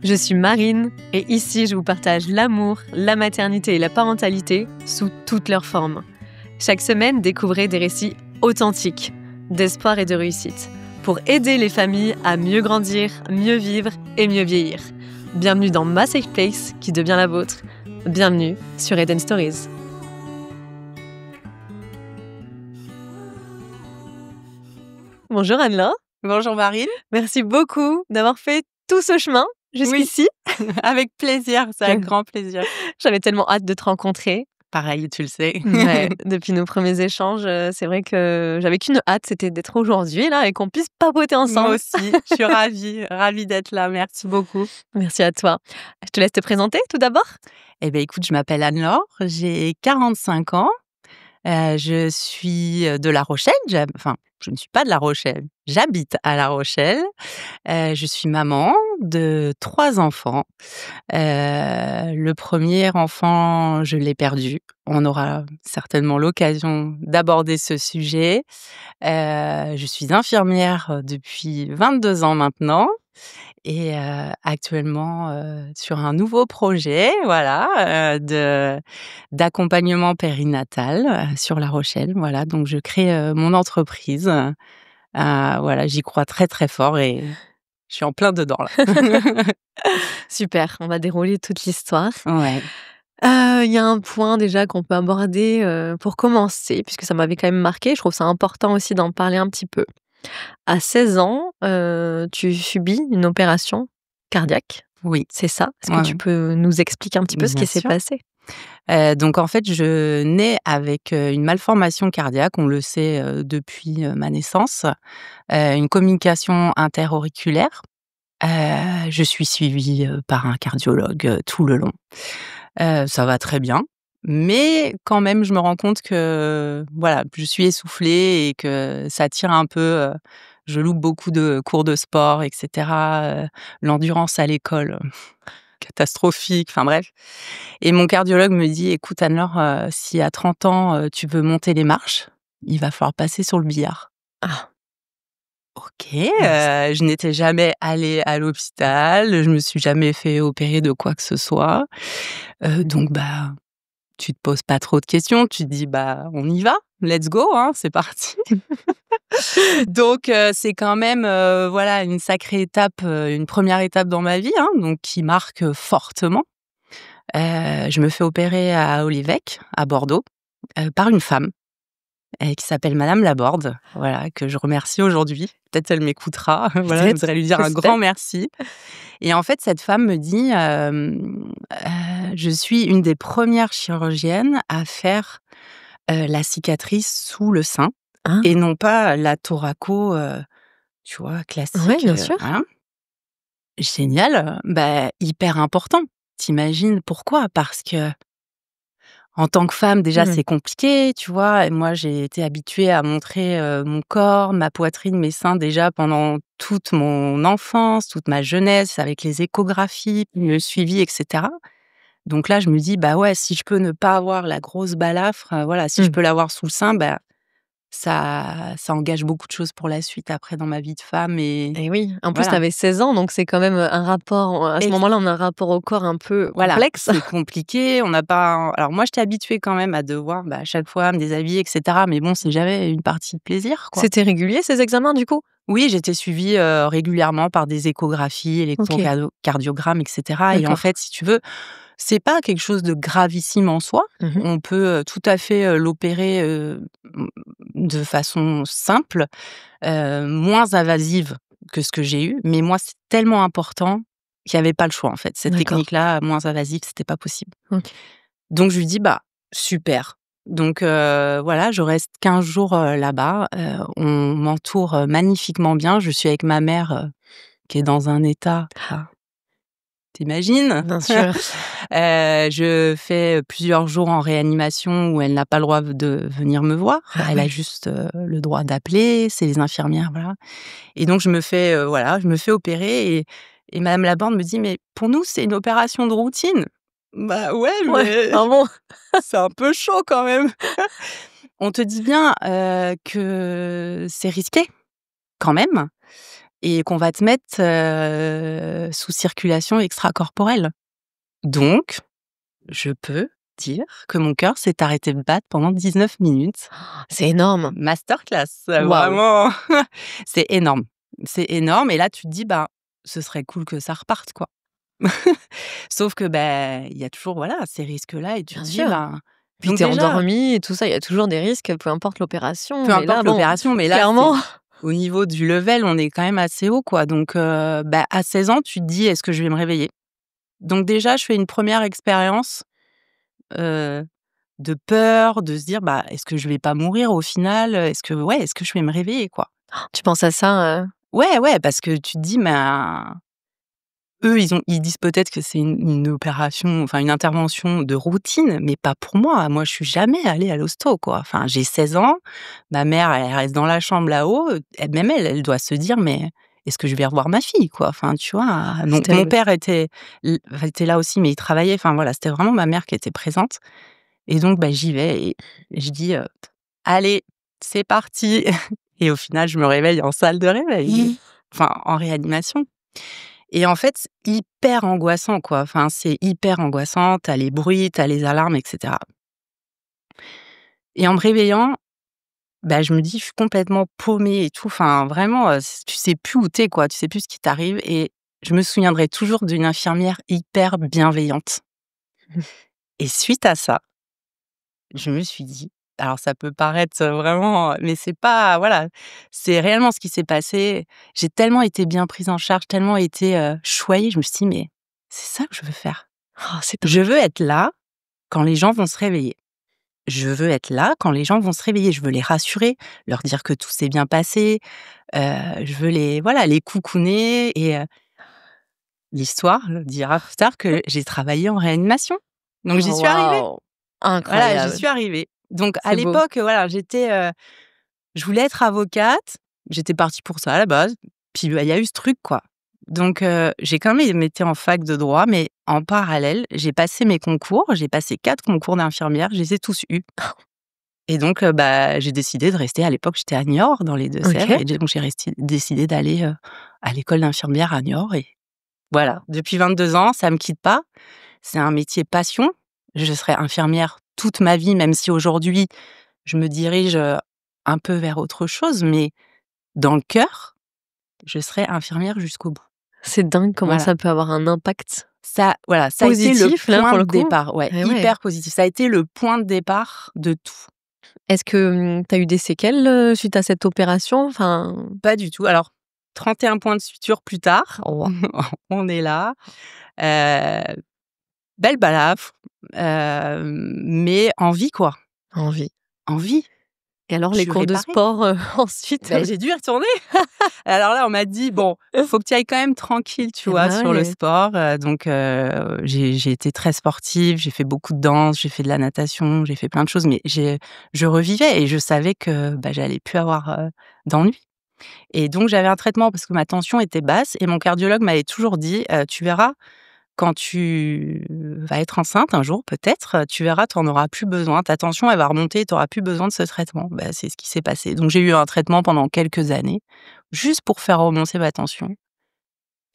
Je suis Marine et ici je vous partage l'amour, la maternité et la parentalité sous toutes leurs formes. Chaque semaine, découvrez des récits authentiques, d'espoir et de réussite, pour aider les familles à mieux grandir, mieux vivre et mieux vieillir. Bienvenue dans ma safe place qui devient la vôtre. Bienvenue sur Eden Stories. Bonjour Anne-Laure. Bonjour Marine. Merci beaucoup d'avoir fait tout ce chemin jusqu'ici. Oui, avec plaisir, c'est avec grand plaisir. J'avais tellement hâte de te rencontrer. Pareil, tu le sais. Ouais, depuis nos premiers échanges, c'est vrai que j'avais qu'une hâte, c'était d'être aujourd'hui là et qu'on puisse papoter ensemble. Moi aussi, je suis ravie d'être là. Merci beaucoup. Merci à toi. Je te laisse te présenter tout d'abord. Eh bien, écoute, je m'appelle Anne-Laure, j'ai 45 ans. Je suis de La Rochelle. Je ne suis pas de La Rochelle. J'habite à La Rochelle. Je suis maman de 3 enfants. Le premier enfant, je l'ai perdu. On aura certainement l'occasion d'aborder ce sujet. Je suis infirmière depuis 22 ans maintenant et actuellement sur un nouveau projet, voilà, d'accompagnement périnatal sur La Rochelle. Voilà, donc je crée mon entreprise. Voilà, j'y crois très, très fort et je suis en plein dedans là. Super, on va dérouler toute l'histoire. Ouais. Il y a un point déjà qu'on peut aborder pour commencer, puisque ça m'avait quand même marqué. Je trouve ça important aussi d'en parler un petit peu. À 16 ans, tu subis une opération cardiaque. Oui. C'est ça? Est-ce que Ouais, tu ouais. peux nous expliquer un petit peu ce Bien qui s'est sûr. passé? Donc en fait, je nais avec une malformation cardiaque, on le sait depuis ma naissance, une communication interauriculaire. Je suis suivie par un cardiologue tout le long. Ça va très bien, mais quand même, je me rends compte que, voilà, je suis essoufflée et que ça tire un peu, je loupe beaucoup de cours de sport et cetera, l'endurance à l'école, catastrophique, enfin bref. Et mon cardiologue me dit: «Écoute Anne-Laure, si à 30 ans, tu veux monter les marches, il va falloir passer sur le billard». Ah, OK, mince. je n'étais jamais allée à l'hôpital, je me suis jamais fait opérer de quoi que ce soit, donc bah, tu te poses pas trop de questions, tu te dis: «Bah, on y va, let's go, hein, c'est parti». Donc c'est quand même, voilà, une sacrée étape, une première étape dans ma vie, hein, donc qui marque fortement. Je me fais opérer à Olivec, à Bordeaux, par une femme, qui s'appelle Madame Laborde, voilà, que je remercie aujourd'hui. Peut-être elle m'écoutera, voilà, je Peut-être, voudrais lui dire un j'espère. grand merci. Et en fait, cette femme me dit, «Je suis une des premières chirurgiennes à faire, la cicatrice sous le sein Hein? et non pas la thoraco, tu vois, Ouais, classique, bien sûr. voilà». Génial, bah, hyper important. Tu imagines pourquoi? Parce que en tant que femme, déjà, Mmh. c'est compliqué, tu vois? Et moi, j'ai été habituée à montrer, mon corps, ma poitrine, mes seins, déjà pendant toute mon enfance, toute ma jeunesse, avec les échographies, le suivi et cetera. Donc là, je me dis: «Bah, ouais, si je peux ne pas avoir la grosse balafre, voilà, si je Mmh. peux l'avoir sous le sein, bah, ça engage beaucoup de choses pour la suite après dans ma vie de femme» et Et oui, en plus tu voilà. avais 16 ans, donc c'est quand même, un rapport à ce Et moment-là, on a un rapport au corps un peu voilà, complexe. c'est compliqué, on n'a pas alors moi, j'étais habituée quand même à devoir, bah, à chaque fois me déshabiller et cetera, mais bon, c'est jamais une partie de plaisir, quoi. C'était régulier ces examens du coup? Oui, j'étais suivie, régulièrement par des échographies, OK, électrocardiogrammes et cetera et en d'accord. fait, si tu veux, c'est pas quelque chose de gravissime en soi. Mmh. On peut, tout à fait, l'opérer, de façon simple, moins invasive que ce que j'ai eu, mais moi, c'est tellement important qu'il y avait pas le choix, en fait. Cette D'accord, technique-là, moins invasive, c'était pas possible. OK. Donc je lui dis: «Bah, super». Donc voilà, je reste 15 jours, là-bas, on m'entoure, magnifiquement bien. Je suis avec ma mère, qui est dans un état, ah, tu imagines? Bien sûr. Je fais plusieurs jours en réanimation où elle n'a pas le droit de venir me voir. Ah Elle a ouais. juste, le droit d'appeler, c'est les infirmières, voilà. Et donc je me fais opérer et madame Laborde me dit: «Mais pour nous, c'est une opération de routine». Bah ouais, Ouais, mais ah bon? c'est un peu chaud quand même. On te dit bien, que c'est risqué, quand même. et qu'on va te mettre, sous circulation extracorporelle. Donc, je peux dire que mon cœur s'est arrêté de battre pendant 19 minutes. C'est énorme. Masterclass, Waouh! vraiment, c'est énorme. C'est énorme et là, tu te dis: «Bah, ce serait cool que ça reparte, quoi». Sauf que, il y a toujours, voilà, ces risques-là et tu Bien te dis, sûr. Puis donc tu es déjà, endormie et tout ça, il y a toujours des risques, peu importe l'opération. peu Mais là, importe bon, l'opération, mais là, c'est clairement, au niveau du level, on est quand même assez haut, quoi. Donc, à 16 ans, tu te dis: «Est-ce que je vais me réveiller?» Donc déjà, je fais une première expérience, heu, de peur, de se dire: «Est-ce que je vais pas mourir au final? Est-ce que je vais me réveiller, quoi?» tu penses à ça, Ouais, ouais, parce que tu te dis: eux, ils disent peut-être que c'est une opération, enfin une intervention de routine, mais pas pour moi. Moi, je suis jamais allée à l'hosto, quoi. Enfin, j'ai 16 ans, ma mère, elle reste dans la chambre là-haut, même elle doit se dire: «Mais est-ce que je vais revoir ma fille, quoi?» Enfin, tu vois? c'est Donc mon terrible. père était là aussi, mais il travaillait. Enfin voilà, c'était vraiment ma mère qui était présente et donc j'y vais et je dis: «Allez, c'est parti» et au final, je me réveille en salle de réveil, enfin en réanimation. Et en fait, c'est hyper angoissant, quoi. Enfin, c'est hyper angoissant, tu as les bruits, tu as les alarmes et cetera. Et en me réveillant, je me dis: «Je suis complètement paumée et tout». Enfin, vraiment, tu sais plus où tu es, quoi. Tu sais plus ce qui t'arrive et je me souviendrai toujours d'une infirmière hyper bienveillante. Et suite à ça, je me suis dit, alors ça peut paraître, vraiment, mais c'est pas, voilà, c'est réellement ce qui s'est passé. J'ai tellement été bien prise en charge, tellement été, choyée, je me suis dit: «Mais c'est ça que je veux faire. Oh, c'est Je dingue. veux être là quand les gens vont se réveiller. Je veux être là quand les gens vont se réveiller. Je veux les rassurer, leur dire que tout s'est bien passé, je veux les coucouner» et l'histoire le dira plus tard que j'ai travaillé en réanimation. Donc j'y Oh suis arrivée. waouh! Voilà, j'y Incroyable, suis arrivée. Donc à c'est beau. l'époque, voilà, je voulais être avocate, j'étais partie pour ça à la base, puis, il y a eu ce truc, quoi. Donc j'ai quand même été en fac de droit, mais en parallèle, j'ai passé mes concours, j'ai passé 4 concours d'infirmière, je les ai tous eus et donc j'ai décidé de rester. À l'époque, j'étais à Niort, dans les Deux-Sèvres OK. et donc j'ai décidé d'aller, à l'école d'infirmière à Niort et voilà, depuis 22 ans, ça me quitte pas. C'est un métier passion. Je serai infirmière toute ma vie, même si aujourd'hui, je me dirige, un peu vers autre chose, mais dans le cœur, je serai infirmière jusqu'au bout. C'est dingue comment Voilà. ça peut avoir un impact Ça, voilà, ça a été le positif, là, point pour de le coup. départ, ouais, Et ouais. hyper positif. Ça a été le point de départ de tout. Est-ce que, tu as eu des séquelles, suite à cette opération? Enfin, Pas du tout. Alors, 31 points de suture plus tard, oh waouh, on est là, heu, belle balafre, mais en vie, quoi, envie. en vie. Et alors Je les suis cours de réparée. sport, ensuite? J'ai dû y retourner. Alors là, on m'a dit: «Bon, faut que tu ailles quand même tranquille, tu Et vois, bah, sur le ouais. sport», donc j'ai été très sportive, j'ai fait beaucoup de danse, j'ai fait de la natation, j'ai fait plein de choses, mais je revivais et je savais que, j'allais plus avoir, d'ennui et donc j'avais un traitement parce que ma tension était basse et mon cardiologue m'avait toujours dit: «Tu verras, quand tu vas être enceinte un jour peut-être, tu verras, tu en auras plus besoin. Ta tension, elle va remonter, tu auras plus besoin de ce traitement». C'est ce qui s'est passé. Donc j'ai eu un traitement pendant quelques années, juste pour faire remonter ma tension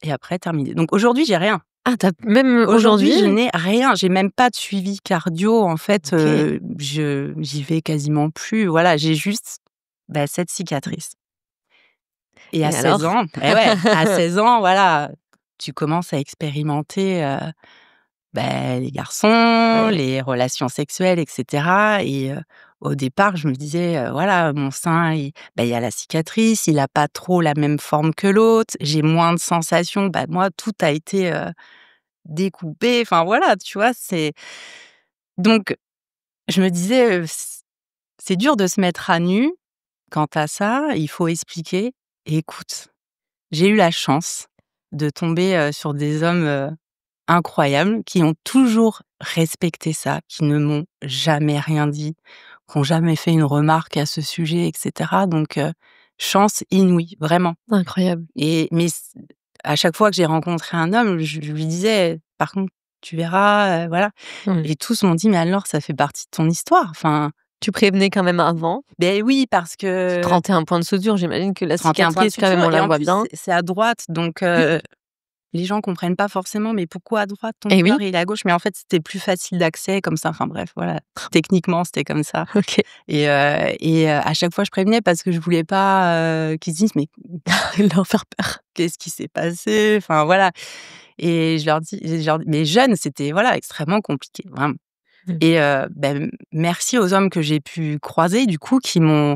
et après terminé. Donc aujourd'hui, j'ai rien. Ah, tu as même Aujourd'hui, aujourd'hui? je n'ai rien. J'ai même pas de suivi cardio. En fait, OK. je j'y vais quasiment plus. Voilà, j'ai juste, cette cicatrice et à Et 16 alors? ans, ouais, à 16 ans, voilà, tu commences à expérimenter, les garçons, Ouais. les relations sexuelles et cetera et au départ, je me disais, voilà, mon sein, il y a la cicatrice, il a pas trop la même forme que l'autre, j'ai moins de sensations. Moi, tout a été, découpé, enfin voilà, tu vois? Donc je me disais, c'est dur de se mettre à nu quant à ça, il faut expliquer. Et écoute, j'ai eu la chance de tomber, sur des hommes, incroyables, qui ont toujours respecté ça, qui ne m'ont jamais rien dit, qui ont jamais fait une remarque à ce sujet et cetera. Donc chance inouïe, vraiment. Incroyable. Mais à chaque fois que j'ai rencontré un homme, je lui disais: «Par contre, tu verras, voilà». Mmh. Et tous m'ont dit: «Mais alors, ça fait partie de ton histoire, enfin, Tu prévenais quand même avant? Beh, oui, parce que 31 points de suture, j'imagine que la 31 points de cicatrice quand même suture on et la en voit plus bien. c'est à droite donc les gens comprennent pas forcément: «Mais pourquoi à droite ton Eh cœur oui, il est à gauche?» mais en fait, c'était plus facile d'accès comme ça, enfin bref, voilà. Techniquement, c'était comme ça OK. à chaque fois, je prévenais parce que je voulais pas, qu'ils se disent: «Mais Leur faire peur. qu'est-ce qui s'est passé?» enfin voilà et je leur dis mais jeune, c'était voilà, extrêmement compliqué, vraiment Mmh. et merci aux hommes que j'ai pu croiser du coup qui m'ont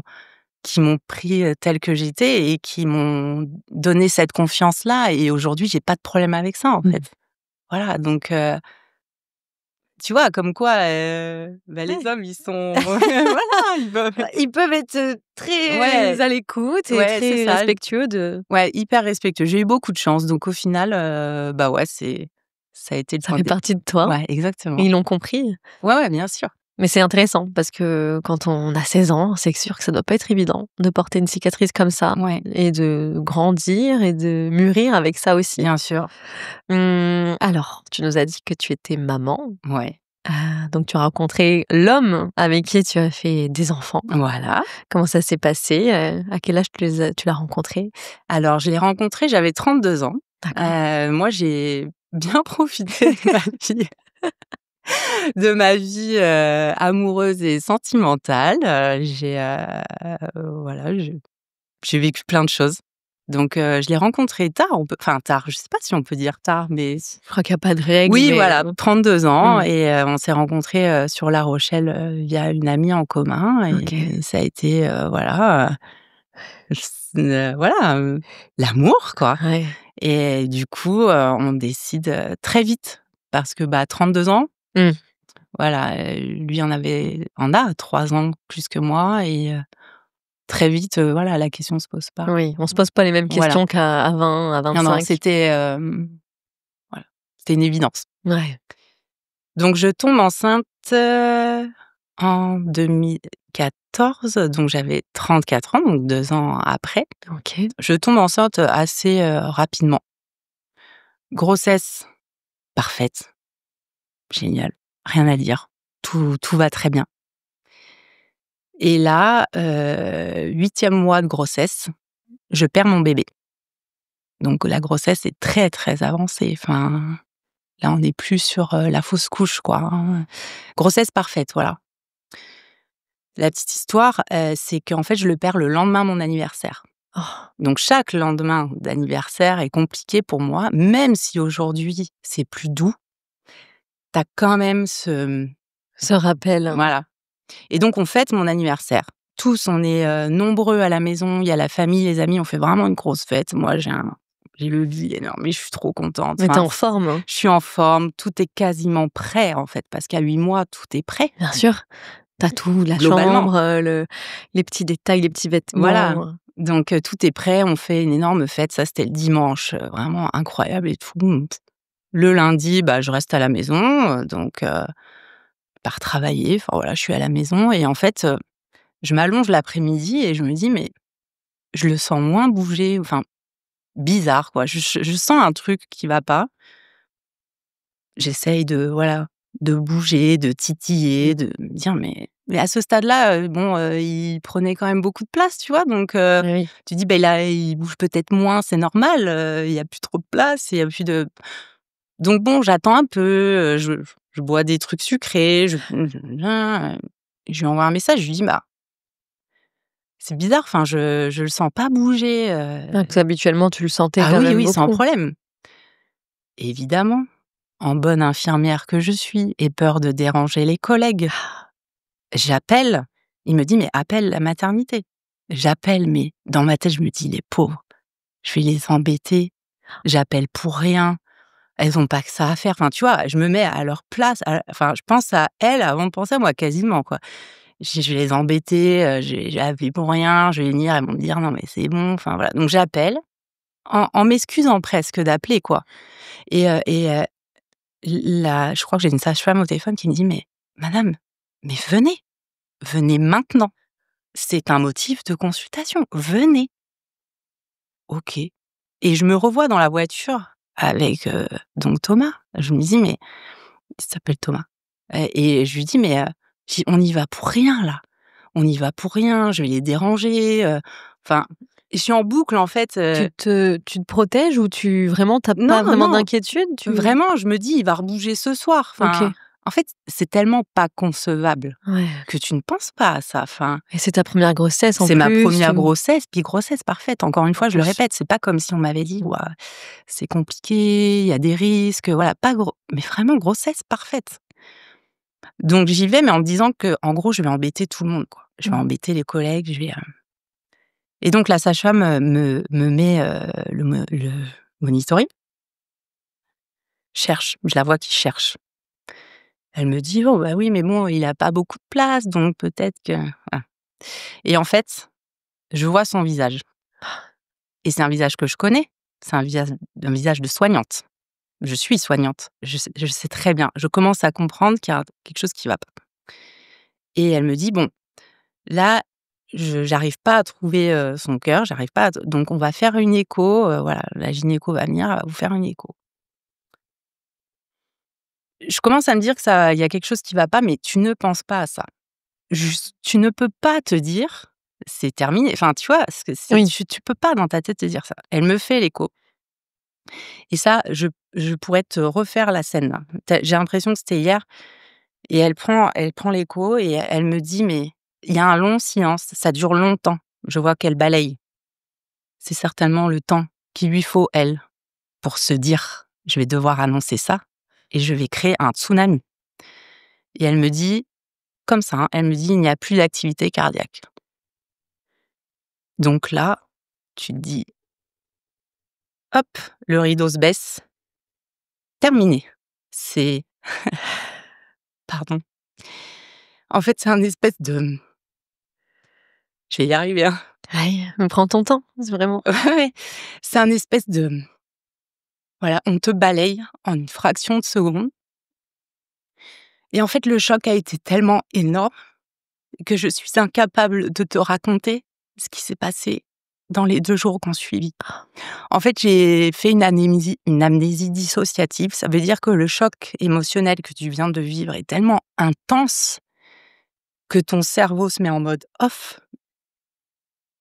pris, telle que j'étais et qui m'ont donné cette confiance-là et aujourd'hui, j'ai pas de problème avec ça, en Mmh. fait. Voilà, donc tu vois, comme quoi, les Ouais. hommes, ils sont voilà, ils peuvent Ils peuvent être, très ouais, à l'écoute et ouais, c'est très ça. respectueux de Ouais, hyper respectueux. J'ai eu beaucoup de chance, donc au final, ouais, ça a été le ça point fait de dé partie de toi ouais, exactement. et ils l'ont compris. Ouais, ouais, bien sûr. Mais c'est intéressant parce que quand on a 16 ans, c'est sûr que ça doit pas être évident de porter une cicatrice comme ça Ouais, et de grandir et de mûrir avec ça aussi. bien sûr. Alors, tu nous as dit que tu étais maman, Ouais, donc tu as rencontré l'homme avec qui tu as fait des enfants. voilà. Comment ça s'est passé? À quel âge tu l'as rencontré? Alors, je l'ai rencontré, j'avais 32 ans. D'accord. Moi, j'ai bien profité amoureuse et sentimentale. Voilà, j'ai vécu plein de choses. Donc je l'ai rencontré tard, tard, je sais pas si on peut dire tard, mais Je crois qu'il y a pas de règle, oui, mais voilà, 32 ans mmh, et on s'est rencontrés, sur La Rochelle, via une amie en commun OK. et ça a été, voilà, l'amour, quoi Ouais. et du coup, on décide, très vite parce que, 32 ans, Mmh. voilà, lui en a 3 ans plus que moi et très vite, voilà, la question se pose pas. Oui, on se pose pas les mêmes Voilà. questions qu'à 20, à Non, non, 25. c'était, voilà, c'était une évidence. Ouais, Donc je tombe enceinte, en 2014, donc j'avais 34 ans, donc 2 ans après. OK. Je tombe enceinte, assez, rapidement. Grossesse parfaite, génial, rien à dire. Tout va très bien. Et là, 8e mois de grossesse, je perds mon bébé. Donc la grossesse est très, très avancée. Enfin, là, on n'est plus sur, la fausse couche, quoi, hein. Grossesse parfaite, voilà. La petite histoire, c'est qu'en fait, je le perds le lendemain de mon anniversaire. Oh, Donc chaque lendemain d'anniversaire est compliqué pour moi, même si aujourd'hui c'est plus doux, tu quand même ce rappel. voilà. Et donc on fête mon anniversaire. Tous, on est, nombreux à la maison, il y a la famille, les amis, on fait vraiment une grosse fête. Moi, j'ai le bide énorme et je suis trop contente. Mais tu Enfin, en forme, hein? je suis en forme, tout est quasiment prêt, en fait, parce qu'à 8 mois, tout est prêt, Bien sûr. Tu tout, la globalement. chambre, les petits détails, les petits Voilà, vêtements. donc tout est prêt, on fait une énorme fête. Ça, c'était le dimanche, vraiment incroyable et tout. Le lundi, je reste à la maison, donc pas retravailler, enfin voilà, je suis à la maison et en fait, je m'allonge l'après-midi et je me dis: «Mais je le sens moins bouger», enfin bizarre quoi. Je sens un truc qui va pas. J'essaye de voilà, de bouger, de titiller, de me dire: «Mais à ce stade-là, bon, il prenait quand même beaucoup de place», tu vois? Donc Oui. tu dis: «Beh, là, il bouge peut-être moins, c'est normal, il y a plus trop de place, il y a plus de». Donc bon, j'attends un peu, je bois des trucs sucrés, je lui envoie un message, je lui dis: «Bah, c'est bizarre, enfin je le sens pas bouger, Ah, que habituellement, tu le sentais Ah quand oui, même oui, sans beaucoup. problème. Évidemment, en bonne infirmière que je suis et peur de déranger les collègues, j'appelle. Il me dit: «Mais appelle la maternité». J'appelle, mais dans ma tête, je me dis: «Les pauvres, je vais les embêter, j'appelle pour rien, elles ont pas que ça à faire». Enfin, tu vois? Je me mets à leur place, enfin, je pense à elles avant de penser à moi, quasiment, quoi. Je vais les embêter, j'ai appelé pour rien, je vais venir, elles vont me dire: «Non, mais c'est bon». Enfin, voilà. Donc j'appelle en m'excusant presque d'appeler, quoi et la je crois que j'ai une sage-femme au téléphone qui me dit: «Mais madame, mais venez maintenant. C'est un motif de consultation, venez». OK et je me revois dans la voiture avec, donc Thomas. Je me dis: «Mais» il s'appelle Thomas, et je lui dis: «Mais, on y va pour rien là. on y va pour rien, je vais les déranger. Enfin, je suis en boucle en fait. Tu te protèges ou t'as Non, pas vraiment non, d'inquiétude? vraiment, je me dis, il va rebouger ce soir. Enfin, OK. en fait, c'est tellement pas concevable Ouais. que tu ne penses pas à ça. Enfin, Et c'est ta première grossesse en c'est ma plus, première grossesse, puis grossesse parfaite. Encore une en fois, je le plus. répète, c'est pas comme si on m'avait dit, ouah, c'est compliqué, il y a des risques, voilà, pas gros, mais vraiment grossesse parfaite. Donc j'y vais, mais en me disant que, en gros, je vais embêter tout le monde, quoi. Je vais Mmh. embêter les collègues, et donc la sage-femme me met le monitoring. Cherche, je la vois qui cherche. Elle me dit: «Oh bah oui, mais bon, il a pas beaucoup de place, donc peut-être que» voilà. Et en fait, je vois son visage et c'est un visage que je connais. C'est un visage de soignante. Je suis soignante. Je sais très bien. Je commence à comprendre qu'il y a quelque chose qui va pas. Et elle me dit: «Bon, là, j'arrive pas à trouver, son cœur, j'arrive pas à donc on va faire une écho, voilà, la gynéco va venir, elle va vous faire une écho». Je commence à me dire que ça il y a quelque chose qui va pas, mais tu ne penses pas à ça. Juste, tu ne peux pas te dire: «C'est terminé». Enfin, tu vois? Parce que Oui. tu peux pas dans ta tête te dire ça. Elle me fait l'écho et ça, je pourrais te refaire la scène là. J'ai l'impression que c'était hier et elle prend l'écho et elle me dit: «Mais» il y a un long silence, ça dure longtemps. Je vois qu'elle balaye. C'est certainement le temps qu'il lui faut, elle, pour se dire: «Je vais devoir annoncer ça et je vais créer un tsunami». Et elle me dit comme ça, hein, elle me dit: «Il n'y a plus d'activité cardiaque». Donc là, tu te dis: «Hop, le rideau se baisse, terminé». C'est pardon. En fait, c'est un espèce de je vais y arriver, hein. Aïe, prends ton temps, c'est vraiment. Ouais, ouais. C'est un espèce de voilà, on te balaye en une fraction de seconde et en fait, le choc a été tellement énorme que je suis incapable de te raconter ce qui s'est passé dans les 2 jours qui ont suivi. En fait, j'ai fait une amnésie dissociative. Ça veut dire que le choc émotionnel que tu viens de vivre est tellement intense que ton cerveau se met en mode off.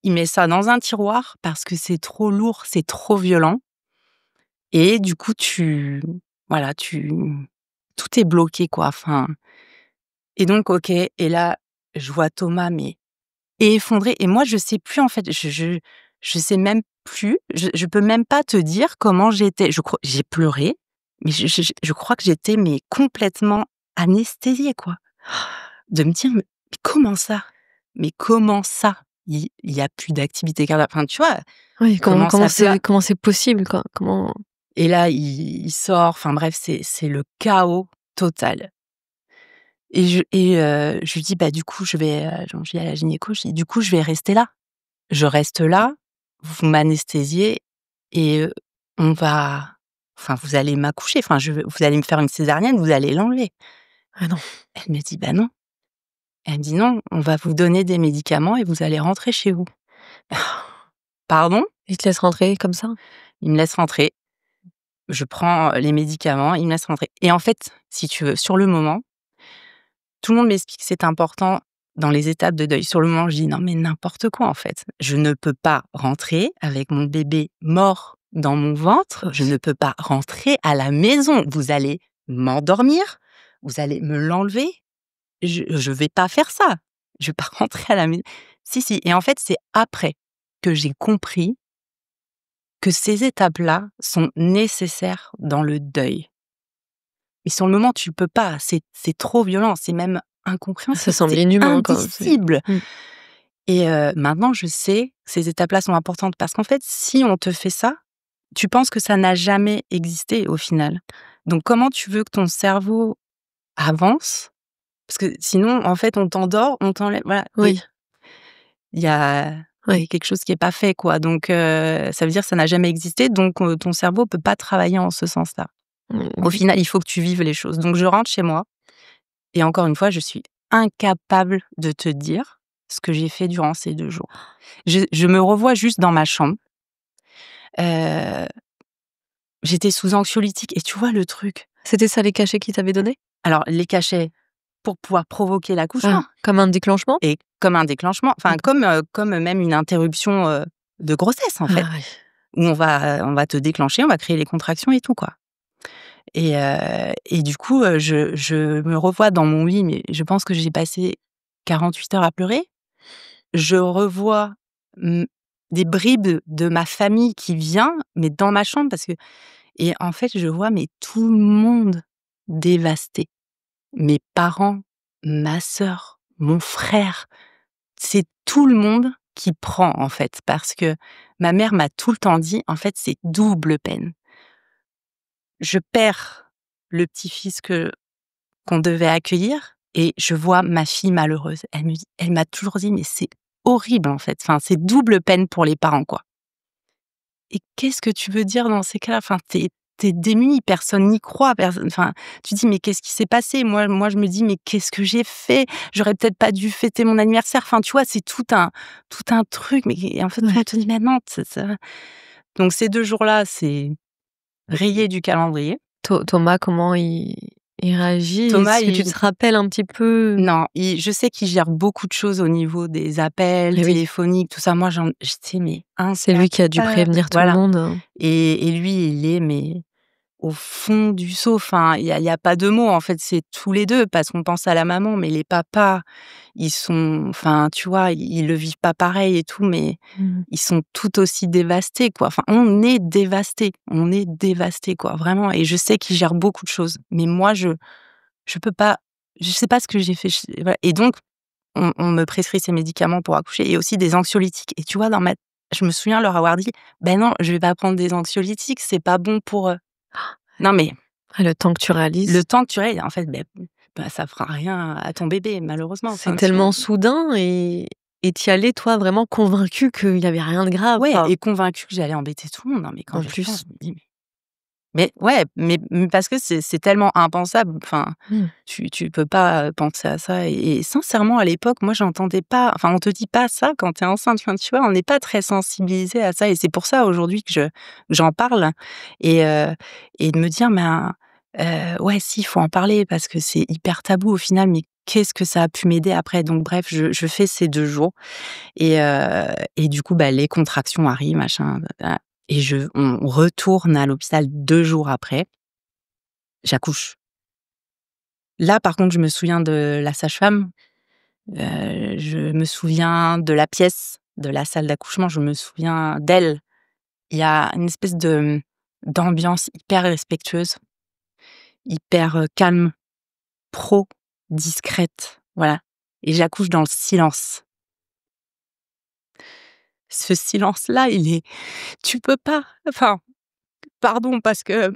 Il met ça dans un tiroir parce que c'est trop lourd, c'est trop violent et du coup voilà, tout est bloqué quoi, enfin et donc OK et là, je vois Thomas mais effondré et moi je sais plus en fait, je sais même plus, je peux même pas te dire comment j'étais. Je crois j'ai pleuré, mais je crois que j'étais mais complètement anesthésiée quoi. De me dire: «Mais comment ça? Mais comment ça? Il y a plus d'activité cardiaque?» Enfin, tu vois? Oui, comment Comment comment ça peut c'est comment c'est possible, quoi? Comment et là, il sort, enfin bref, c'est le chaos total je lui dis: «Bah, du coup, donc je dis à la gynéco, je dis: «Du coup, je vais rester là. Je reste là, vous m'anesthésiez et on va enfin, vous allez m'accoucher, enfin, vous allez me faire une césarienne, vous allez l'enlever». ah non. Elle me dit: «Bah, non». Elle me dit: «Non, on va vous donner des médicaments et vous allez rentrer chez vous». Pardon? Il te laisse rentrer comme ça? Il me laisse rentrer. Je prends les médicaments, il me laisse rentrer et en fait, si tu veux, sur le moment, tout le monde m'explique que c'est important dans les étapes de deuil. Sur le moment, je dis: «Non, mais n'importe quoi, en fait. Je ne peux pas rentrer avec mon bébé mort dans mon ventre. Je ne peux pas rentrer à la maison. Vous allez m'endormir, vous allez me l'enlever. Je vais pas faire ça. Je vais pas rentrer à la maison». Si, si et en fait, c'est après que j'ai compris que ces étapes-là sont nécessaires dans le deuil. Mais sur le moment, tu peux pas, c'est trop violent, c'est même Ça incompréhensible, semble c'est inhumain, quoi, c'est indicible mmh. et maintenant je sais que ces étapes-là sont importantes parce qu'en fait, si on te fait ça, tu penses que ça n'a jamais existé au final. Donc comment tu veux que ton cerveau avance? Parce que sinon, en fait, on t'endort, on t'enlève voilà et Oui, il y a oui. quelque chose qui est pas fait, quoi. Donc ça veut dire que ça n'a jamais existé, donc ton cerveau peut pas travailler en ce sens-là. Au Mmh. final, il faut que tu vives les choses. Donc je rentre chez moi et encore une fois, je suis incapable de te dire ce que j'ai fait durant ces 2 jours. Je me revois juste dans ma chambre. Heu, J'étais sous anxiolytiques et tu vois le truc? C'était ça les cachets qu'il t'avait donnés? Alors les cachets, pour pouvoir provoquer l'accouchement. Comme un déclenchement? Et comme un déclenchement, enfin D'accord. comme même une interruption de grossesse en fait, Ah oui. où on va te déclencher, on va créer les contractions et tout quoi. Et du coup, je me revois dans mon lit, mais je pense que j'ai passé 48 heures à pleurer. Je revois, mmh, des bribes de ma famille qui vient, mais dans ma chambre parce que et en fait, je vois, mais tout le monde dévasté. Mes parents, ma sœur, mon frère, c'est tout le monde qui prend, en fait, parce que ma mère m'a tout le temps dit: «En fait, c'est double peine». Je perds le petit-fils qu'on devait accueillir et je vois ma fille malheureuse. Elle m'a toujours dit: «Mais c'est horrible, en fait, enfin, c'est double peine pour les parents, quoi». Et qu'est-ce que tu veux dire dans ces cas-là? Enfin, tu es démuni, personne n'y croit, enfin, tu dis: «Mais qu'est-ce qui s'est passé?» Moi, je me dis: «Mais qu'est-ce que j'ai fait? J'aurais peut-être pas dû fêter mon anniversaire». Enfin, tu vois, c'est tout un truc, mais et en fait, Ouais. on te dit: «Mais non, ça». Donc ces 2 jours-là, c'est rayé du calendrier. Thomas, comment il réagit? Thomas, Est-ce que tu il te rappelles un petit peu? non, je sais qu'il gère beaucoup de choses au niveau des appels Eh oui, téléphoniques, tout ça. Moi, j'étais mais c'est lui qui a dû incapable. prévenir tout le Voilà. monde, hein. Et lui, il est mais au fond du seau, enfin, il y a pas de mots, en fait, c'est tous les 2 parce qu'on pense à la maman, mais les papas, ils sont enfin, tu vois, ils le vivent pas pareil et tout, mais Mmh. ils sont tout aussi dévastés, quoi. Enfin, on est dévastés, quoi, vraiment et je sais qu'ils gèrent beaucoup de choses, mais moi, je peux pas, je sais pas ce que j'ai fait, voilà et donc on me prescrit ces médicaments pour accoucher et aussi des anxiolytiques et tu vois, je me souviens leur avoir dit: «Ben non, je vais pas prendre des anxiolytiques, c'est pas bon pour, eux». Non mais Ah, le temps que tu le réalises, temps que tu règles, en fait, bah, ça fera rien à ton bébé malheureusement, c'est enfin si on tellement soudain et tu y allais, toi, vraiment convaincu qu'il y avait rien de grave, ouais enfin, et convaincue que j'allais embêter tout le monde. Non mais quand en j'y repense, plus. je me dis: «Mais ouais, mais parce que c'est tellement impensable, enfin, Mmh. tu peux pas, penser à ça et sincèrement à l'époque, moi j'entendais pas enfin on te dit pas ça quand tu es enceinte, enfin tu vois? On n'est pas très sensibilisé à ça et c'est pour ça aujourd'hui que j'en parle et et de me dire: «Ben, ouais si, il faut en parler parce que c'est hyper tabou au final, mais qu'est-ce que ça a pu m'aider après?» Donc bref, je fais ces 2 jours et du coup, bah, les contractions arrivent, machin, et on retourne à l'hôpital 2 jours après. J'accouche. Là, par contre, je me souviens de la sage-femme, je me souviens de la pièce, de la salle d'accouchement, je me souviens d'elle. Il y a une espèce d'ambiance hyper respectueuse, hyper, calme, pro, discrète, voilà et j'accouche dans le silence. Ce silence-là, tu peux pas enfin, pardon parce que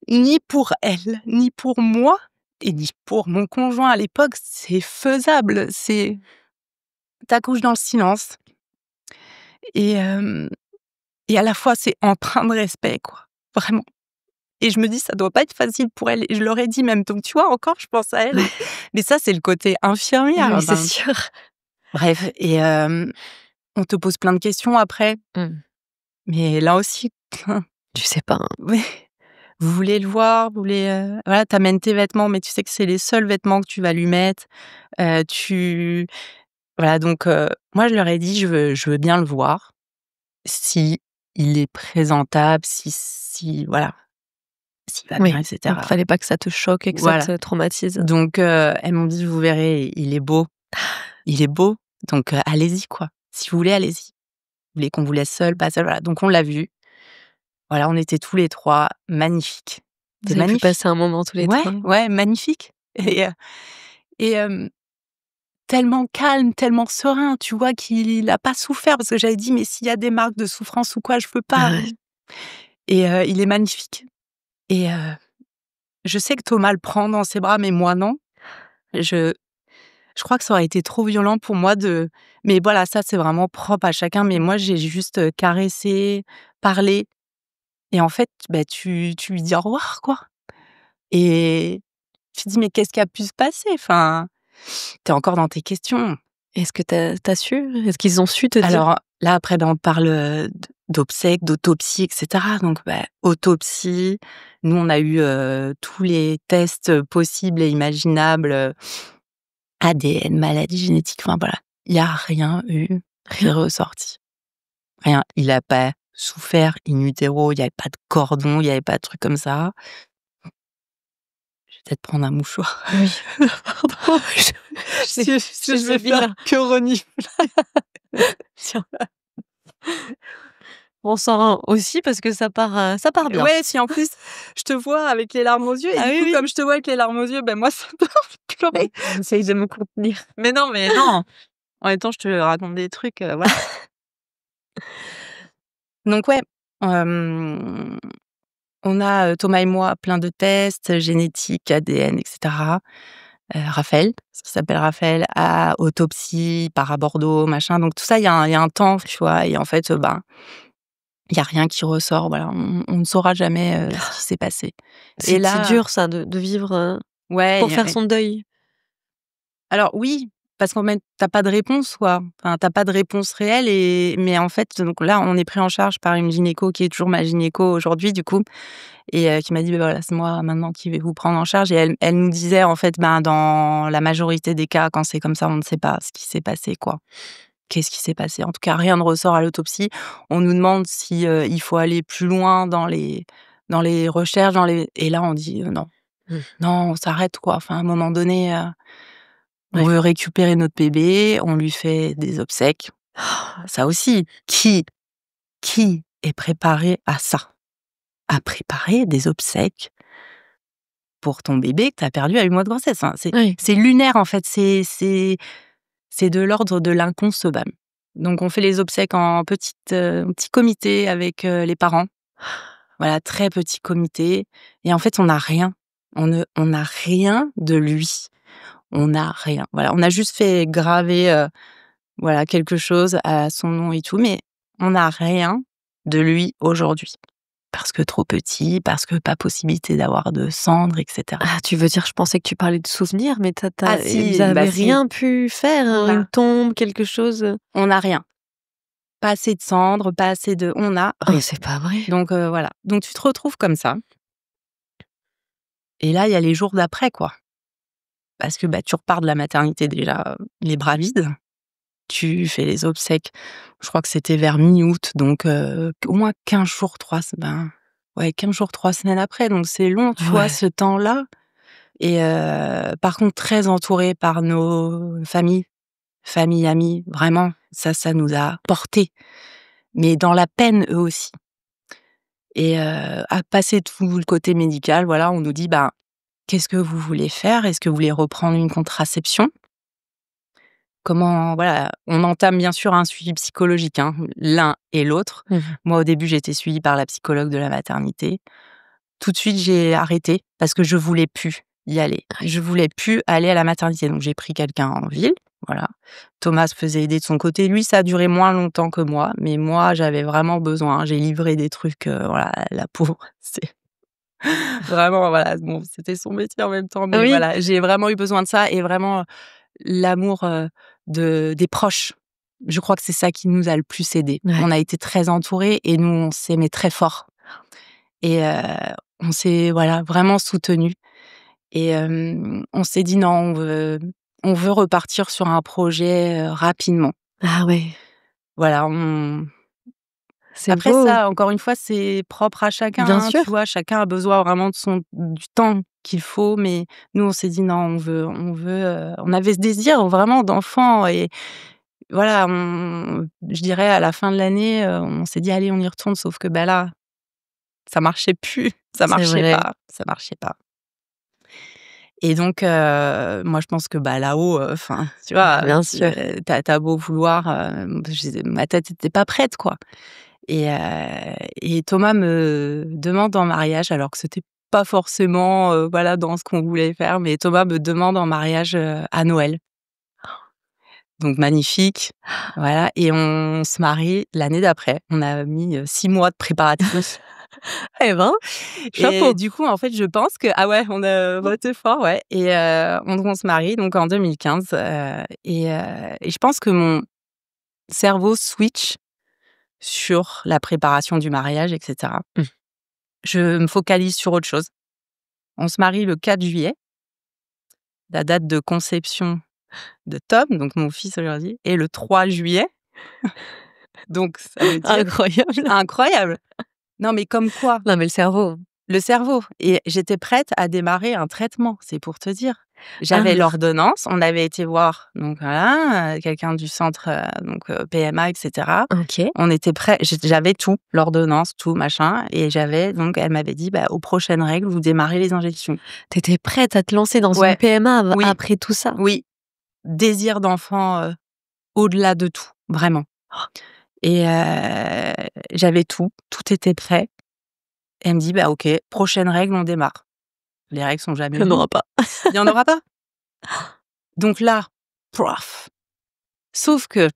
ni pour elle, ni pour moi et ni pour mon conjoint à l'époque, c'est faisable. Tu accouches dans le silence et et à la fois, c'est empreint de respect, quoi, vraiment et je me dis: «Ça doit pas être facile pour elle» et je leur ai dit même, donc tu vois, encore, je pense à elle mais ça, c'est le côté infirmière, Oui, c'est enfin, sûr. bref et on te pose plein de questions après, Mmh. mais là aussi, Tu sais pas, hein. ouais, vous voulez le voir, vous voulez, voilà, tu amènes tes vêtements, mais tu sais que c'est les seuls vêtements que tu vas lui mettre, tu voilà donc moi je leur ai dit: «Je veux bien le voir, si il est présentable, si voilà, s'il va bien Oui, et il cetera». fallait pas que ça te choque et que ça Voilà, te traumatise. donc elles m'ont dit: «Vous verrez, il est beau, donc allez-y quoi. Si vous voulez, allez-y. Vous voulez qu'on vous laisse seul, pas seul?» Voilà, donc on l'a vu. Voilà, on était tous les 3 magnifiques. Vous C'était avez pu magnifique. passer un moment tous les Ouais, 3. ouais, magnifique et tellement calme, tellement serein, tu vois qu'il a pas souffert parce que j'avais dit: «Mais s'il y a des marques de souffrance ou quoi, je veux Ah pas». ouais. Et il est magnifique et je sais que Thomas le prend dans ses bras, mais moi non. Je je crois que ça aurait été trop violent pour moi de mais voilà, ça c'est vraiment propre à chacun, mais moi j'ai juste, caressé, parlé et en fait, bah, tu lui dis au revoir, quoi et tu te dis: «Mais qu'est-ce qui a pu se passer?» Enfin, tu es encore dans tes questions. Est-ce que tu as su? Est-ce qu'ils ont su te dire? Alors là, après, ben, on parle, d'obsèques, d'autopsie, et cetera. Donc, autopsie, nous, on a eu, tous les tests possibles et imaginables, ADN, maladie génétique, enfin voilà. Il y a rien eu qui est Rien? ressorti. Rien. Il a pas souffert in utero, il y avait pas de cordon, il y avait pas de trucs comme ça. Je vais peut-être prendre un mouchoir. Oui. Pardon. Je vais faire que renifler. Tiens. On s'en rend aussi parce que ça part bien. Ouais, si en plus, je te vois avec les larmes aux yeux et Ah du oui, coup, oui. comme je te vois avec les larmes aux yeux, moi, ça me fait pleurer. J'essaye de me contenir. Mais non. En même temps, je te raconte des trucs, voilà. Donc ouais, hem, on a, Thomas et moi, plein de tests génétiques, ADN, et cetera. Raphaël, parce qu'il s'appelle Raphaël, à autopsie, part à Bordeaux, machin. Donc tout ça, il y a un temps, tu vois? Et en fait, il y a rien qui ressort, voilà. On ne saura jamais, ce qui s'est passé. Et C'est là dur ça de vivre, ouais, pour faire son deuil. alors oui, parce qu'en fait, tu pas de réponse, quoi. Enfin, tu pas de réponse réelle mais en fait, donc là, on est pris en charge par une gynéco qui est toujours ma gynéco aujourd'hui, du coup, et qui m'a dit: voilà, c'est moi maintenant qui vais vous prendre en charge», et elle nous disait, en fait, dans la majorité des cas, quand c'est comme ça, on ne sait pas ce qui s'est passé, quoi. Qu'est-ce qui s'est passé? En tout cas, rien ne ressort à l'autopsie. On nous demande si, il faut aller plus loin dans les recherches, et là, on dit: «Non, Mmh. non, on s'arrête, quoi». Enfin, à un moment donné, on Ouais. veut récupérer notre bébé, on lui fait des obsèques. Ça aussi, qui est préparé à ça? À préparer des obsèques pour ton bébé que tu as perdu à 8 mois de grossesse? Enfin, Oui. c'est lunaire, en fait, c'est de l'ordre de l'inconcevable. Donc on fait les obsèques en petit comité avec, les parents. Voilà, très petit comité, et en fait, on n'a rien. On n'a rien de lui. On n'a rien. Voilà, on a juste fait graver, voilà, quelque chose à son nom et tout, mais on n'a rien de lui aujourd'hui. Parce que trop petit, parce que pas possibilité d'avoir de cendres, et cetera. Ah, tu veux dire, je pensais que tu parlais de souvenirs, mais Ah vous si, avez si, rien pu faire, on une a tombe, quelque chose? on n'a rien. Pas assez de cendres, pas assez de on n'a Oh, rien. c'est pas vrai. Donc voilà. Donc tu te retrouves comme ça, et là, il y a les jours d'après, quoi. Parce que, tu repars de la maternité déjà, les bras vides. Tu fais les obsèques, je crois que c'était vers mi-août, donc au moins 15 jours, 15 jours, 3 semaines après, donc c'est long, tu vois, Ouais. ce temps-là, et par contre très entourés par nos familles, amis, vraiment, ça nous a portés, mais dans la peine, eux aussi, et à passer tout le côté médical, voilà, on nous dit: «Qu'est-ce que vous voulez faire? Est-ce que vous voulez reprendre une contraception?» Comment voilà, on entame bien sûr un suivi psychologique, hein, l'un et l'autre. Mmh. Moi, au début, j'ai été suivie par la psychologue de la maternité. Tout de suite, j'ai arrêté parce que je voulais plus y aller. Je voulais plus aller à la maternité, donc j'ai pris quelqu'un en ville, voilà. Thomas se faisait aider de son côté. Lui, ça a duré moins longtemps que moi, mais moi, j'avais vraiment besoin. J'ai livré des trucs, voilà, la pauvre, c'est vraiment, voilà, bon, c'était son métier en même temps, mais Oui. voilà, j'ai vraiment eu besoin de ça, et vraiment l'amour, des proches. Je crois que c'est ça qui nous a le plus aidés. Ouais. On a été très entourés et nous, on s'aimait très fort, et on s'est, voilà, vraiment soutenus, et on s'est dit: «Non, on veut repartir sur un projet, rapidement». Ah ouais, Voilà, on c'est après beau. ça, encore une fois, c'est propre à chacun, Bien hein, tu sûr. vois? Chacun a besoin vraiment du temps qu'il faut, mais nous, on s'est dit: «Non, on avait ce désir vraiment d'enfant», et voilà, je dirais à la fin de l'année, on s'est dit: «Allez, on y retourne», sauf que, là, ça marchait plus, C'est vrai. ça marchait pas, et donc moi, je pense que, là-haut, enfin, tu vois, Bien sûr. tu beau vouloir, ma tête était pas prête, quoi, et Thomas me demande en mariage, alors que c'était pas forcément, voilà, dans ce qu'on voulait faire, mais Thomas me demande en mariage, à Noël. Donc magnifique, voilà, et on se marie l'année d'après. On a mis, 6 mois de préparatifs, Eh ben, et chapeau. du coup, en fait, je pense que ah ouais, on a voté fort, ouais, et on se marie donc en 2015, et je pense que mon cerveau switch sur la préparation du mariage, etc. Mmh. Je me focalise sur autre chose. On se marie le 4 juillet, la date de conception de Tom, donc mon fils aujourd'hui, est le 3 juillet. Donc ça veut dire Incroyable. incroyable. Non, mais comme quoi, Non, mais le cerveau. le cerveau. Et j'étais prête à démarrer un traitement, c'est pour te dire. J'avais Ah. l'ordonnance, on avait été voir donc voilà, quelqu'un du centre PMA, etc. OK. On était prêts, j'avais tout, l'ordonnance, tout machin, et elle m'avait dit aux prochaines règles, vous démarrez les injections. Tu étais prête à te lancer dans une Ouais, PMA oui, après tout ça? oui, désir d'enfant au-delà de tout, vraiment. Et j'avais tout était prêt. Et elle me dit OK, prochaine règle, on démarre. Les règles sont jamais Il n'y en venues. aura pas. Il y en aura pas. Donc là, prof. Sauf que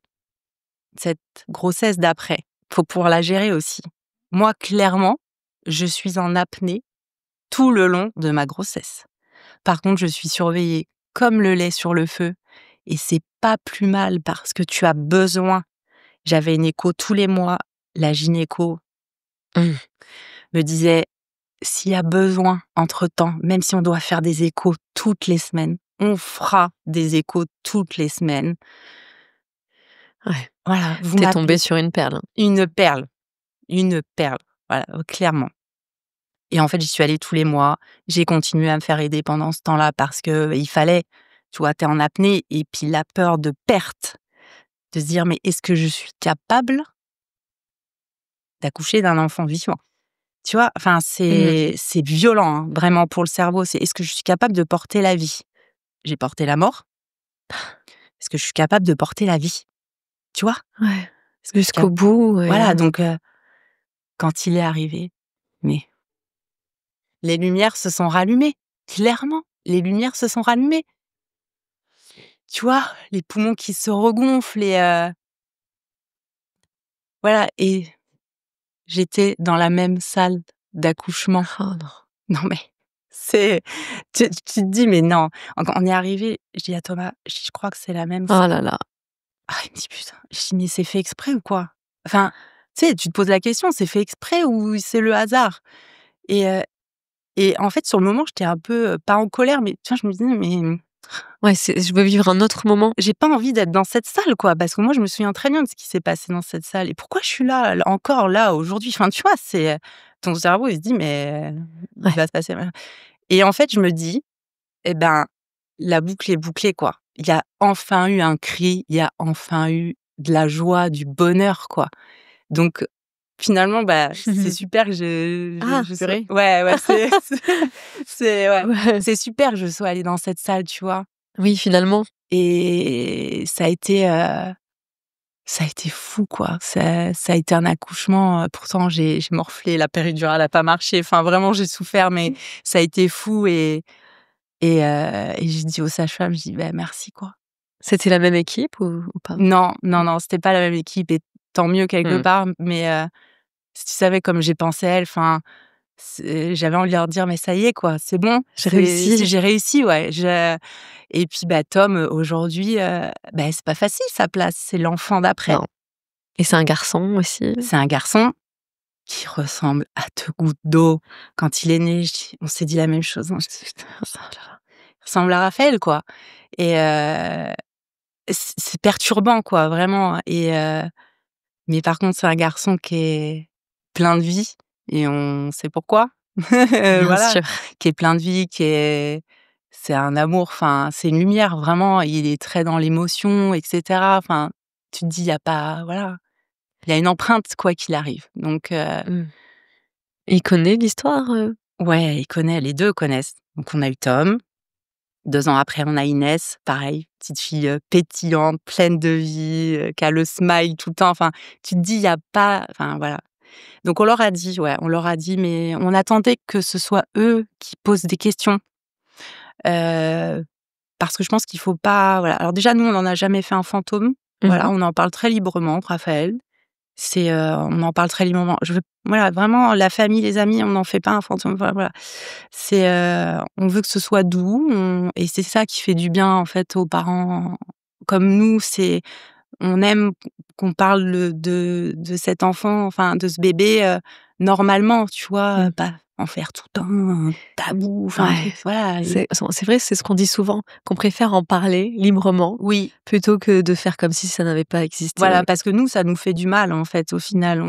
cette grossesse d'après, faut pouvoir la gérer aussi. Moi, clairement, je suis en apnée tout le long de ma grossesse. Par contre, je suis surveillée comme le lait sur le feu, et c'est pas plus mal parce que tu as besoin. J'avais une écho tous les mois. La gynéco Mmh. me disait, s'il y a besoin entre-temps, même si on doit faire des échos toutes les semaines, on fera des échos toutes les semaines. Ouais. Voilà, vous Tu es m'appelez. tombée sur une perle. Une perle, voilà, clairement. Et en fait, j'y suis allée tous les mois. J'ai continué à me faire aider pendant ce temps-là parce que il fallait. Tu vois, t'es en apnée, et puis la peur de perte, de se dire: «Mais est-ce que je suis capable d'accoucher d'un enfant vivant?» Tu vois? Enfin, Mmh. c'est violent, hein, vraiment pour le cerveau. C'est: «Est-ce que je suis capable de porter la vie?» J'ai porté la mort. Est-ce que je suis capable de porter la vie? Tu vois? Ouais. Est-ce que je suis Jusqu'au cap bout et Voilà, donc quand il est arrivé, mais les lumières se sont rallumées. Clairement, les lumières se sont rallumées. Tu vois? Les poumons qui se regonflent, et voilà, et j'étais dans la même salle d'accouchement. oh non. Non, mais c'est tu te dis: «Mais non». Quand on est arrivé, je dis à Thomas, je crois que c'est la même Oh salle. là là. Ah, il me dit: «Putain». Je dis: «Mais c'est fait exprès ou quoi?» Enfin, tu sais, tu te poses la question, c'est fait exprès ou c'est le hasard? Et en fait, sur le moment, j'étais un peu, pas en colère, mais tu vois, je me disais: «Mais Ouais, je veux vivre un autre moment. j'ai pas envie d'être dans cette salle, quoi». Parce que moi, je me souviens très bien de ce qui s'est passé dans cette salle, et pourquoi je suis là, encore là, aujourd'hui? Enfin, tu vois, c'est, ton cerveau, il se dit: «Mais il Ouais. va se passer». Et en fait, je me dis: «Eh ben, la boucle est bouclée, quoi». Il y a enfin eu un cri, il y a enfin eu de la joie, du bonheur, quoi. Donc finalement, c'est super que Ah, je sois, purée. ouais, ouais, c'est ouais, Ouais. c'est super que je sois allée dans cette salle, tu vois? Oui, finalement. Et ça a été fou, quoi. Ça a été un accouchement, pourtant j'ai morflé, la péridurale a pas marché, enfin vraiment j'ai souffert, mais ça a été fou. Et j'ai dit aux sages-femmes, je dis: merci, quoi». C'était la même équipe ou pas? Non, non, non, c'était pas la même équipe, et tant mieux quelque Mmh. part, mais si tu savais comme j'ai pensé à elles, enfin, j'avais envie de leur dire: «Mais ça y est, quoi, c'est bon, J'ai réussi. j'ai réussi, ouais». Et puis, Tom, aujourd'hui, c'est pas facile sa place, c'est l'enfant d'après. Non. Et c'est un garçon aussi? C'est un garçon qui ressemble à 2 gouttes d'eau. Quand il est né, on s'est dit la même chose, hein. Je dis: «Putain, ça il ressemble à Raphaël, quoi». Et c'est perturbant, quoi, vraiment. Mais par contre, c'est un garçon qui est plein de vie, et on sait pourquoi. Bien Voilà, sûr. qui est plein de vie, c'est un amour, enfin, c'est une lumière, vraiment. Il est très dans l'émotion, et cetera. Enfin, tu te dis, il y a pas, voilà, il y a une empreinte quoi qu'il arrive. Donc Mmh. Il connaît l'histoire, ouais, il connaît, les 2 connaissent. Donc on a eu Tom. 2 ans après, on a Inès, pareil, petite fille, pétillante, pleine de vie, qui a le smile tout le temps. Enfin, tu te dis, il y a pas, enfin, voilà. Donc on leur a dit, ouais, on leur a dit, mais on attendait que ce soit eux qui posent des questions. Heu, Parce que je pense qu'il faut pas, voilà. Alors déjà, nous, on n'en a jamais fait un fantôme. Voilà, Mmh. on en parle très librement, Raphaël. On en parle très librement. Voilà, vraiment, la famille, les amis, on n'en fait pas un fantôme. Voilà, voilà. On veut que ce soit doux, et c'est ça qui fait du bien, en fait, aux parents comme nous. on aime qu'on parle de cet enfant, enfin de ce bébé, normalement, tu vois? Mmh. Pas en faire tout le temps un tabou, enfin un Ouais. truc, voilà. C'est vrai, c'est ce qu'on dit souvent, qu'on préfère en parler librement Oui, plutôt que de faire comme si ça n'avait pas voilà, existé. parce que nous, ça nous fait du mal, en fait, au final.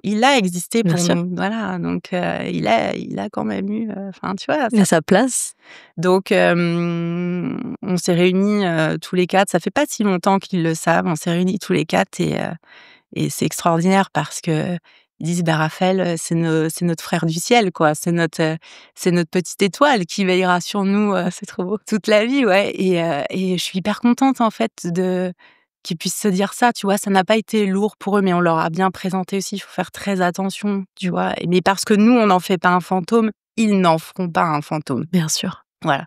Il a existé Bien pour sûr, nous, voilà, donc il a quand même eu, enfin, tu vois? il a sa place. Donc on s'est réunis, tous les 4. Ça fait pas si longtemps qu'ils le savent. On s'est réunis tous les 4 et c'est extraordinaire parce qu'ils disent: «Bah, Raphaël, c'est notre frère du ciel, quoi. C'est notre petite étoile qui veillera sur nous, Ah, c'est trop beau. toute la vie», ouais et je suis hyper contente, en fait, de qu'ils puissent se dire ça, tu vois? Ça n'a pas été lourd pour eux, mais on leur a bien présenté aussi, il faut faire très attention, tu vois? Mais parce que nous, on n'en fait pas un fantôme, ils n'en feront pas un fantôme. Bien sûr. Voilà.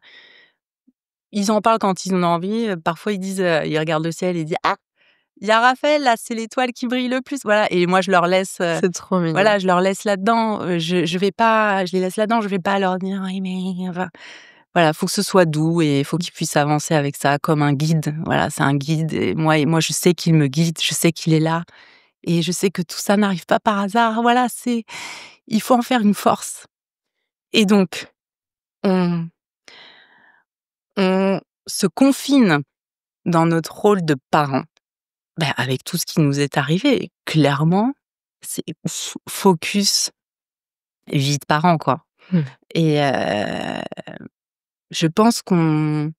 Ils en parlent quand ils en ont envie, parfois ils disent, ils regardent le ciel et ils disent: «Ah, il y a Raphaël là, c'est l'étoile qui brille le plus», voilà et moi je leur laisse, C'est trop mignon. voilà, je leur laisse là-dedans, je les laisse là-dedans, je vais pas leur dire: «Oui mais» enfin, voilà, faut que ce soit doux et faut qu'ils puissent avancer avec ça comme un guide. Voilà, c'est un guide et moi je sais qu'il me guide, je sais qu'il est là et je sais que tout ça n'arrive pas par hasard. Voilà, il faut en faire une force et donc on on se confine dans notre rôle de parents. Bah, avec tout ce qui nous est arrivé, clairement, c'est focus vie de parents, quoi Mmh. et je pense qu'on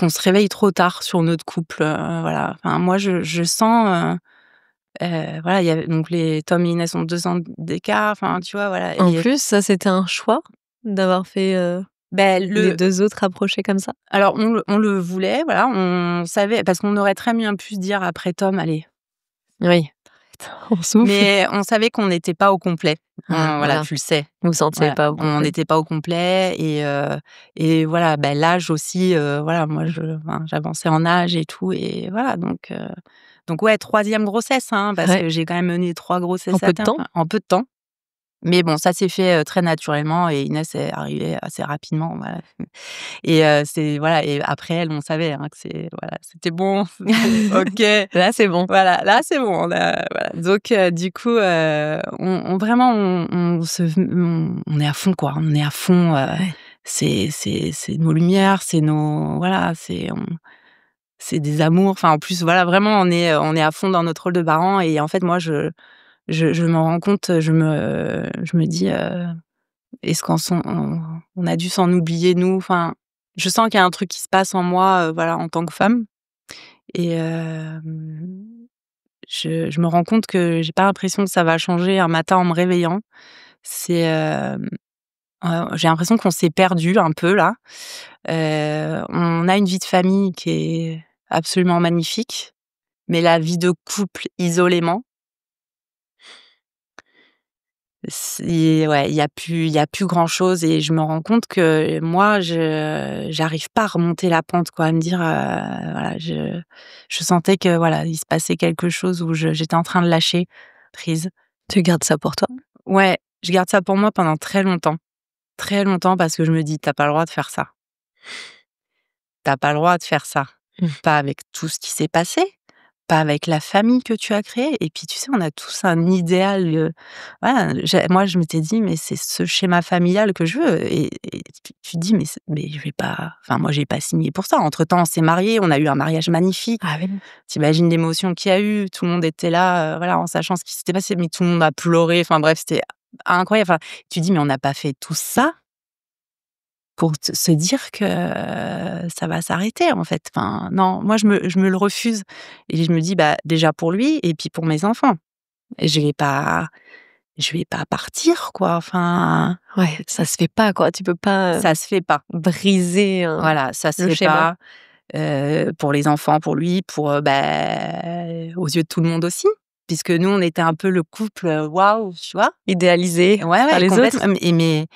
se réveille trop tard sur notre couple, voilà. Enfin, moi, je sens, voilà, il y avait donc les Tom et Inès ont 2 ans d'écart, enfin, tu vois, voilà En et plus, ça, c'était un choix d'avoir fait, ben les le 2 autres rapprochés comme ça? alors on le voulait, voilà, on savait parce qu'on aurait très bien pu se dire après Tom: «Allez». Oui. On souffle. Mais on savait qu'on n'était pas au complet. Ah Voilà, voilà, tu le sais. vous vous sentiez Voilà, pas au on complet. n'était pas au complet et voilà, bah, l'âge aussi, voilà, moi j'avançais en âge et tout et voilà donc ouais, 3e grossesse, hein, parce Ouais, que j'ai quand même mené 3 en grossesses peu à de terme, temps? en peu de temps. Mais bon, ça s'est fait, très naturellement et Inès est arrivée assez rapidement, voilà et c'est voilà et après elle, on savait, hein, que voilà, c'était bon, c'était OK. Là, c'est bon. Voilà, là, c'est bon, on a voilà, donc du coup, on vraiment on est à fond, quoi. On est à fond, Ouais. c'est nos lumières, c'est nos voilà, c'est des amours. Enfin, en plus, voilà, vraiment, on est à fond dans notre rôle de parents et en fait, moi, je m'en rends compte, je me dis, «Est-ce on a dû s'en oublier, nous?» Enfin, je sens qu'il y a un truc qui se passe en moi, voilà, en tant que femme et je me rends compte que j'ai pas l'impression que ça va changer un matin en me réveillant. C'est, j'ai l'impression qu'on s'est perdu un peu là. On a une vie de famille qui est absolument magnifique, mais la vie de couple isolément, c'est ouais, il y a plus grand-chose et je me rends compte que moi, je j'arrive pas à remonter la pente quoi, à me dire, voilà, je sentais que voilà, il se passait quelque chose où j'étais en train de lâcher prise. Tu gardes ça pour toi? Ouais, je garde ça pour moi pendant très longtemps parce que je me dis: «Tu as pas le droit de faire ça. Tu as pas le droit de faire ça. Mmh. Pas avec tout ce qui s'est passé, pas avec la famille que tu as créée» et puis tu sais, on a tous un idéal, voilà, moi je m'étais dit: «Mais c'est ce schéma familial que je veux» et tu te dis: «Mais je vais pas» enfin moi j'ai pas signé pour ça. Entre-temps, on s'est mariés, on a eu un mariage magnifique. Ah oui. Tu imagines l'émotion qu'il y a eu, tout le monde était là, voilà, en sachant ce qui s'était passé, mais tout le monde a pleuré, enfin bref, c'était incroyable. Enfin, tu dis: «Mais on n'a pas fait tout ça pour se dire que ça va s'arrêter, en fait». Enfin, non, moi je me le refuse et je me dis: «Bah, déjà pour lui et puis pour mes enfants. Et je vais pas partir, quoi». Enfin, Ouais, ça se fait pas, quoi. Tu peux pas, ça se fait pas. briser, Voilà, ça se le fait schéma. pas, pour les enfants, pour lui, pour, aux yeux de tout le monde aussi. Puisque nous, on était un peu le couple, waouh, tu vois? Idéalisé Ouais, par ouais, les complètement, autres.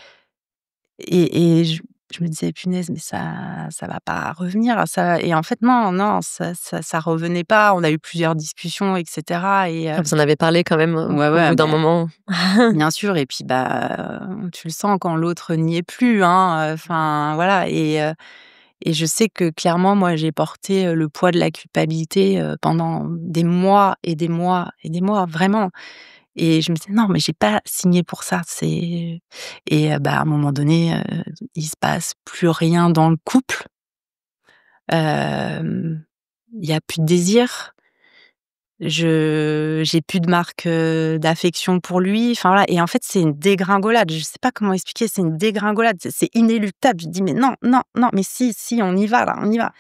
et je me disais: «Punaise, mais ça va pas revenir, ça» et en fait, non, non, ça revenait pas. On a eu plusieurs discussions et cetera et Ah, vous en avez parlé quand même, ouais, au ouais, bout d'un mais moment? bien sûr et puis, bah, tu le sens quand l'autre n'y est plus, hein, enfin, voilà Et je sais que clairement, moi, j'ai porté, le poids de la culpabilité, pendant des mois et des mois et des mois, vraiment. Et je me disais: «Non, mais j'ai pas signé pour ça, c'est» et à un moment donné, il se passe plus rien dans le couple. Il y a plus de désir. J'ai plus de marque, d'affection pour lui, enfin voilà. Et en fait, c'est une dégringolade. Je sais pas comment expliquer, c'est une dégringolade, c'est inéluctable. Je dis: «Mais non, non, non, mais si, si, on y va là, on y va».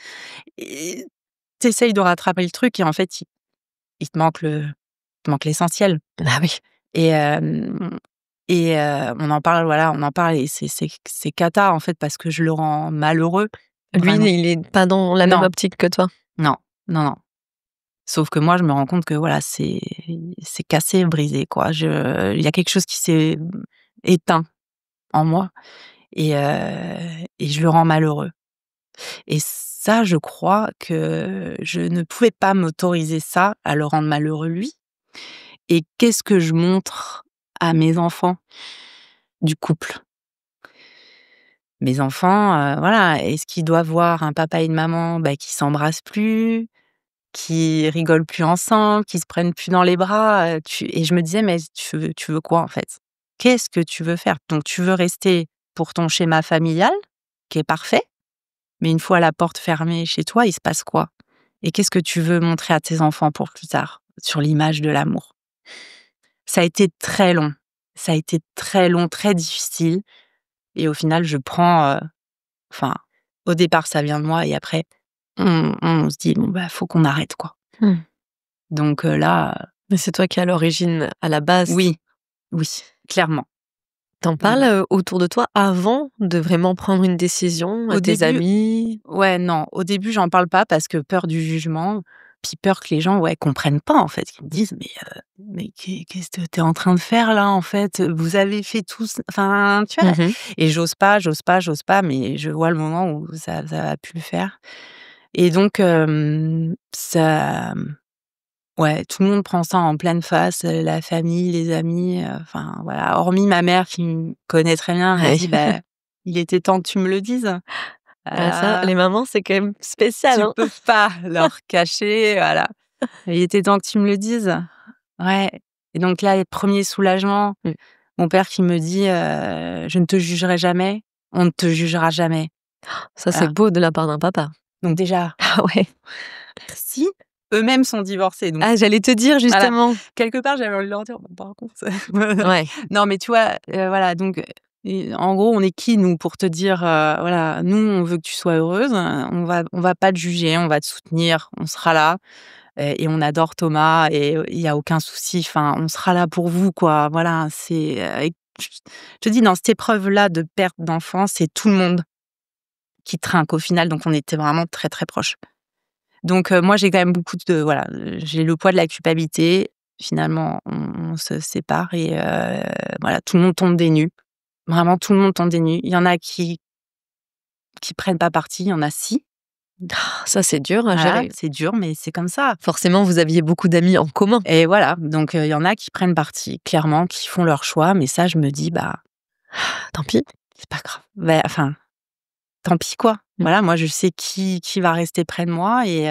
Et tu de rattraper le truc et en fait, il te manque l'essentiel. Ah oui. Et on en parle, voilà, on en parle et c'est cata, en fait, parce que je le rends malheureux, Lui, vraiment. il est pas dans la même Non, optique que toi? non, non, non. Sauf que moi, je me rends compte que voilà, c'est cassé, brisé, quoi. Il y a quelque chose qui s'est éteint en moi et je le rends malheureux. Et ça, je crois que je ne pouvais pas m'autoriser ça, à le rendre malheureux lui. Et qu'est-ce que je montre à mes enfants du couple? Mes enfants, voilà, est-ce qu'ils doivent voir un papa et une maman, qui s'embrassent plus, qui rigolent plus ensemble, qui se prennent plus dans les bras, tu et je me disais: «Mais tu veux quoi, en fait? Qu'est-ce que tu veux faire? Donc tu veux rester pour ton schéma familial, qui est parfait, mais une fois la porte fermée chez toi, il se passe quoi? Et qu'est-ce que tu veux montrer à tes enfants pour plus tard, sur l'image de l'amour?» Ça a été très long. Ça a été très long, très difficile et au final, je prends, enfin, au départ, ça vient de moi et après, on se dit: «Bon, faut qu'on arrête, quoi». Mmh. Donc là, Mais c'est toi qui es à l'origine, à la base. oui, oui, clairement. T'en parles, Mmh. autour de toi avant de vraiment prendre une décision, à Au tes début, amis? ouais, non, au début, j'en parle pas parce que peur du jugement, puis peur que les gens, ouais, comprennent pas, en fait, qu'ils me disent: mais qu'est-ce que tu es en train de faire là, en fait? Vous avez fait tout ç» enfin, tu vois? Mmh. Et j'ose pas, mais je vois le moment où ça va plus le faire. Et donc ça, ouais, tout le monde prend ça en pleine face, la famille, les amis, enfin voilà, hormis ma mère qui me connaît très bien, me Ouais. dit: «Bah, il était temps que tu me le dises». Ah ça, Ah, les mamans, c'est quand même spécial, tu hein? peux pas leur cacher, voilà. «Il était temps que tu me le dises». Ouais. Et donc là, les premiers soulagements, Mmh. mon père qui me dit, «Je ne te jugerai jamais, on ne te jugera jamais». Ça, c'est Voilà. beau de la part d'un papa. Donc déjà, Ah ouais. merci. Eux-mêmes sont divorcés, donc Ah, j'allais te dire voilà. justement. Quelque part, j'avais envie de leur dire: «Bon, par contre, Ouais. non, mais tu vois, voilà, donc et en gros, on est qui nous pour te dire, voilà, nous, on veut que tu sois heureuse, on va pas te juger, on va te soutenir, on sera là, et on adore Thomas et il y a aucun souci, enfin, on sera là pour vous, quoi». Voilà, c'est, et je te dis, dans cette épreuve-là de perte d'enfant, c'est tout le monde qui trinque au final, donc on était vraiment très, très proches. Donc moi, j'ai quand même beaucoup de voilà, j'ai le poids de la culpabilité. Finalement, on se sépare et voilà, tout le monde tombe des nues. Vraiment, tout le monde tombe des nues. Il y en a qui prennent pas parti, il y en a si. Ah, ça, c'est dur à Voilà, gérer. c'est dur, mais c'est comme ça. Forcément, vous aviez beaucoup d'amis en commun. Et voilà, donc il y en a qui prennent parti, clairement, qui font leur choix, mais ça, je me dis: «Bah, Tant pis. c'est pas grave». Bah, enfin, tant pis, quoi. Mmh. Voilà, moi, je sais qui va rester près de moi et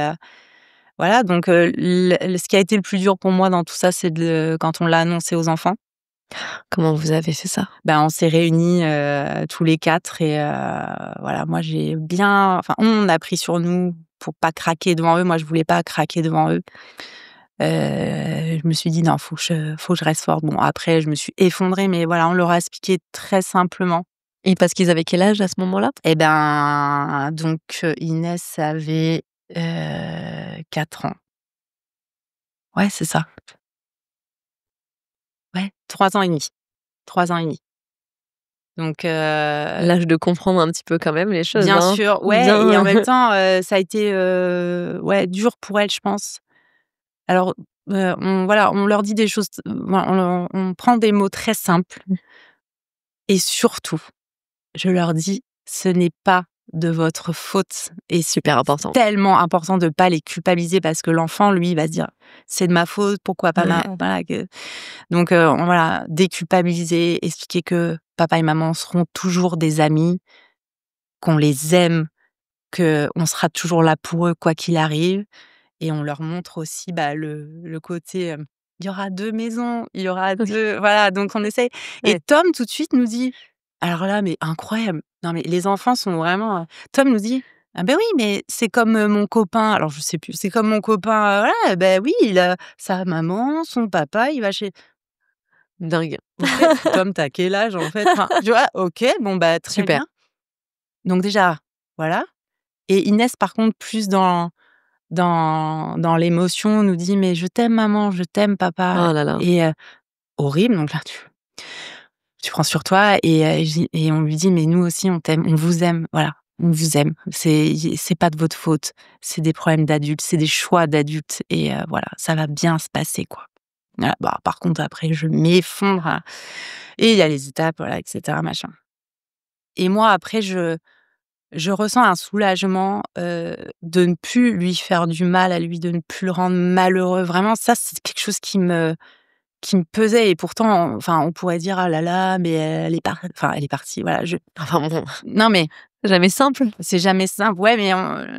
voilà, donc ce qui a été le plus dur pour moi dans tout ça, c'est quand on l'a annoncé aux enfants. Comment vous avez fait ça? Ben, on s'est réunis, tous les 4 et voilà, moi j'ai bien enfin, on a pris sur nous pour pas craquer devant eux. Moi, je voulais pas craquer devant eux. Je me suis dit: «Non, faut que je reste forte». Bon, après, je me suis effondrée, mais voilà, on leur a expliqué très simplement. Et parce qu'ils avaient quel âge à ce moment-là? Et ben, donc Inès avait, 4 ans. Ouais, c'est ça. Ouais, 3 ans et demi. 3 ans et demi. Donc L'âge de comprendre un petit peu quand même les choses, bien hein? sûr, ouais, et en Bien. même temps, ça a été, ouais, dur pour elle, je pense. Alors, on leur dit des choses, voilà, on prend des mots très simples et surtout, je leur dis: «Ce n'est pas de votre faute» et c'est Super important. tellement important de pas les culpabiliser parce que l'enfant, lui, il va se dire: «C'est de ma faute, pourquoi pas ma» Ouais. voilà, que donc voilà, déculpabiliser, expliquer que papa et maman seront toujours des amis, qu'on les aime, qu'on sera toujours là pour eux quoi qu'il arrive. Et on leur montre aussi, le côté, il y aura 2 maisons, il y aura Oui. 2 voilà, donc on essaye. Et Ouais. Tom, tout de suite, nous dit alors là, mais incroyable, non mais les enfants sont vraiment, Tom nous dit: «Ah ben oui, mais c'est comme, mon copain», alors je sais plus, «c'est comme mon copain, voilà, ben oui, il a sa maman, son papa, il va chez». Dingue. OK, Tom, tu as quel âge en fait? Enfin, tu vois? OK, bon bah, très Super. bien. Donc déjà, voilà. Et Inès, par contre, plus dans l'émotion, nous dit: «Mais je t'aime maman, je t'aime papa», Oh là là. et horrible, donc là tu prends sur toi, et on lui dit: «Mais nous aussi on t'aime, on vous aime, voilà, on vous aime. C'est pas de votre faute, c'est des problèmes d'adultes, c'est des choix d'adultes et voilà, ça va bien se passer, quoi». Voilà, bah, par contre après je m'effondre, et il y a les étapes, voilà, et cetera, machin. Et moi après je ressens un soulagement, de ne plus lui faire du mal à lui, de ne plus le rendre malheureux. Vraiment, ça, c'est quelque chose qui me pesait, et pourtant, enfin, on pourrait dire: «Ah là là, mais elle est partie», voilà, Enfin bon, non, mais jamais simple. c'est jamais simple. Ouais, mais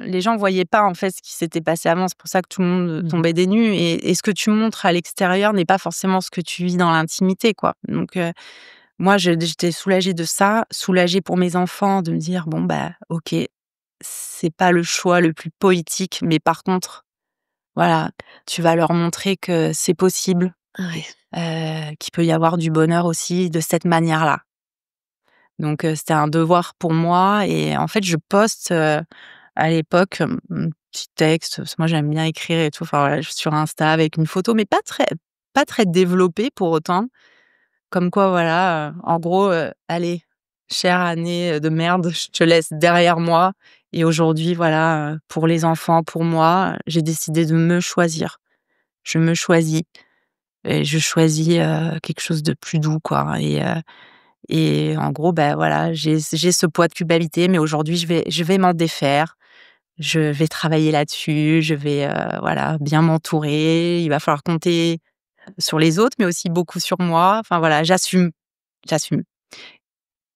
les gens voyaient pas, en fait, ce qui s'était passé avant. C'est pour ça que tout le monde, Mmh. tombait des nues, et ce que tu montres à l'extérieur n'est pas forcément ce que tu vis dans l'intimité, quoi. Donc moi, j'étais soulagée de ça, soulagée pour mes enfants de me dire: «Bon, bah, OK, c'est pas le choix le plus poétique, mais par contre, voilà, tu vas leur montrer que c'est possible, Ouais. qu'il peut y avoir du bonheur aussi de cette manière-là». Donc c'était un devoir pour moi, et en fait, je poste, à l'époque, un petit texte, parce que moi j'aime bien écrire et tout, enfin voilà, sur Insta avec une photo, mais pas très développée pour autant. Comme quoi voilà, en gros, «Allez, chère année, de merde, je te laisse derrière moi, et aujourd'hui voilà, pour les enfants, pour moi, j'ai décidé de me choisir. Je me choisis et je choisis, quelque chose de plus doux, quoi», et en gros, bah, voilà, j'ai ce poids de culpabilité, mais aujourd'hui je vais m'en défaire. Je vais travailler là-dessus, je vais, voilà, bien m'entourer. Il va falloir compter sur les autres, mais aussi beaucoup sur moi. Enfin voilà, j'assume.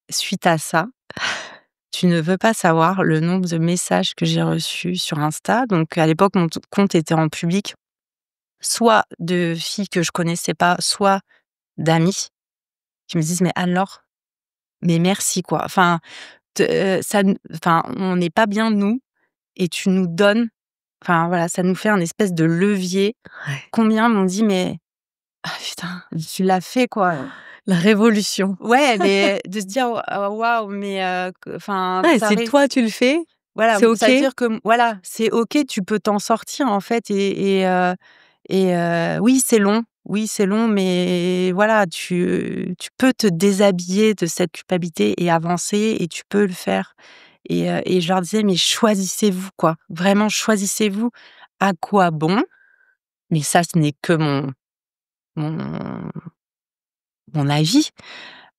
Suite à ça, tu ne veux pas savoir le nombre de messages que j'ai reçus sur Insta. Donc à l'époque, mon compte était en public, soit de filles que je connaissais pas, soit d'amis qui me disent: «Mais Anne-Laure, mais merci quoi. Enfin, on n'est pas bien nous, et tu nous donnes, enfin voilà, ça nous fait un espèce de levier». Ouais. Combien m'ont dit: «Mais ah putain, tu l'as fait quoi». La révolution. Ouais, mais de se dire: Waouh, mais enfin, Ouais, ça si ré». toi tu le fais, Voilà, c'est OK. ça veut dire que, voilà, c'est OK, tu peux t'en sortir en fait, oui, c'est long, oui, c'est long, mais voilà, tu peux te déshabiller de cette culpabilité et avancer, et tu peux le faire, et je leur disais: «Mais choisissez-vous quoi, vraiment choisissez-vous. À quoi bon?» Mais ça, ce n'est que mon mon avis.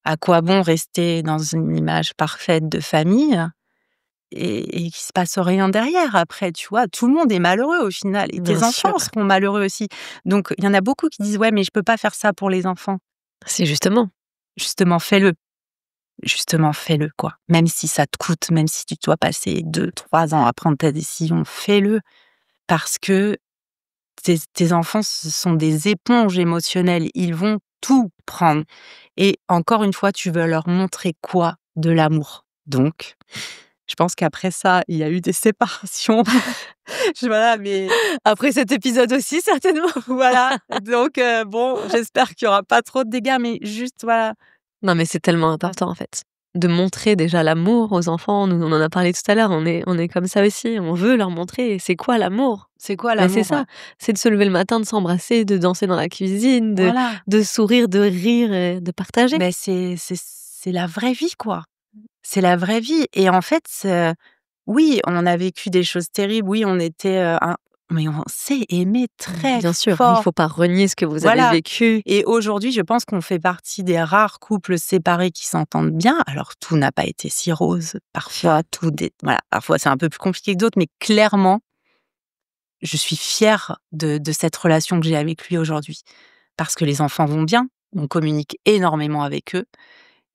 À quoi bon rester dans une image parfaite de famille, et qu'il se passe rien derrière après, tu vois? Tout le monde est malheureux au final, et Bien tes sûr. enfants seront malheureux aussi. Donc il y en a beaucoup qui disent: «Ouais, mais je peux pas faire ça pour les enfants». Si justement. Justement, fais-le. Justement, fais-le, quoi. Même si ça te coûte, même si tu dois passer 2, 3 ans à prendre ta décision, fais-le. Parce que tes enfants, ce sont des éponges émotionnelles. Ils vont tout prendre. Et encore une fois, tu veux leur montrer quoi? De l'amour. Donc, je pense qu'après ça, il y a eu des séparations. Voilà, mais Après cet épisode aussi certainement. voilà. Donc, bon, j'espère qu'il y aura pas trop de dégâts, mais juste, voilà. Non, mais c'est tellement important en fait, de montrer déjà l'amour aux enfants. Nous, on en a parlé tout à l'heure, on est comme ça aussi, on veut leur montrer c'est quoi l'amour. C'est quoi Mais c'est l'amour? Ouais. ça, c'est de se lever le matin, de s'embrasser, de danser dans la cuisine, de Voilà. de sourire, de rire et de partager. Mais c'est la vraie vie, quoi. C'est la vraie vie, et en fait, oui, on a vécu des choses terribles, oui, on était, mais on s'est aimés très Bien sûr, il fort. faut pas renier ce que vous avez Voilà, vécu. et aujourd'hui, je pense qu'on fait partie des rares couples séparés qui s'entendent bien. Alors tout n'a pas été si rose, parfois voilà, parfois c'est un peu plus compliqué que d'autres, mais clairement, je suis fière de cette relation que j'ai avec lui aujourd'hui. Parce que les enfants vont bien, on communique énormément avec eux,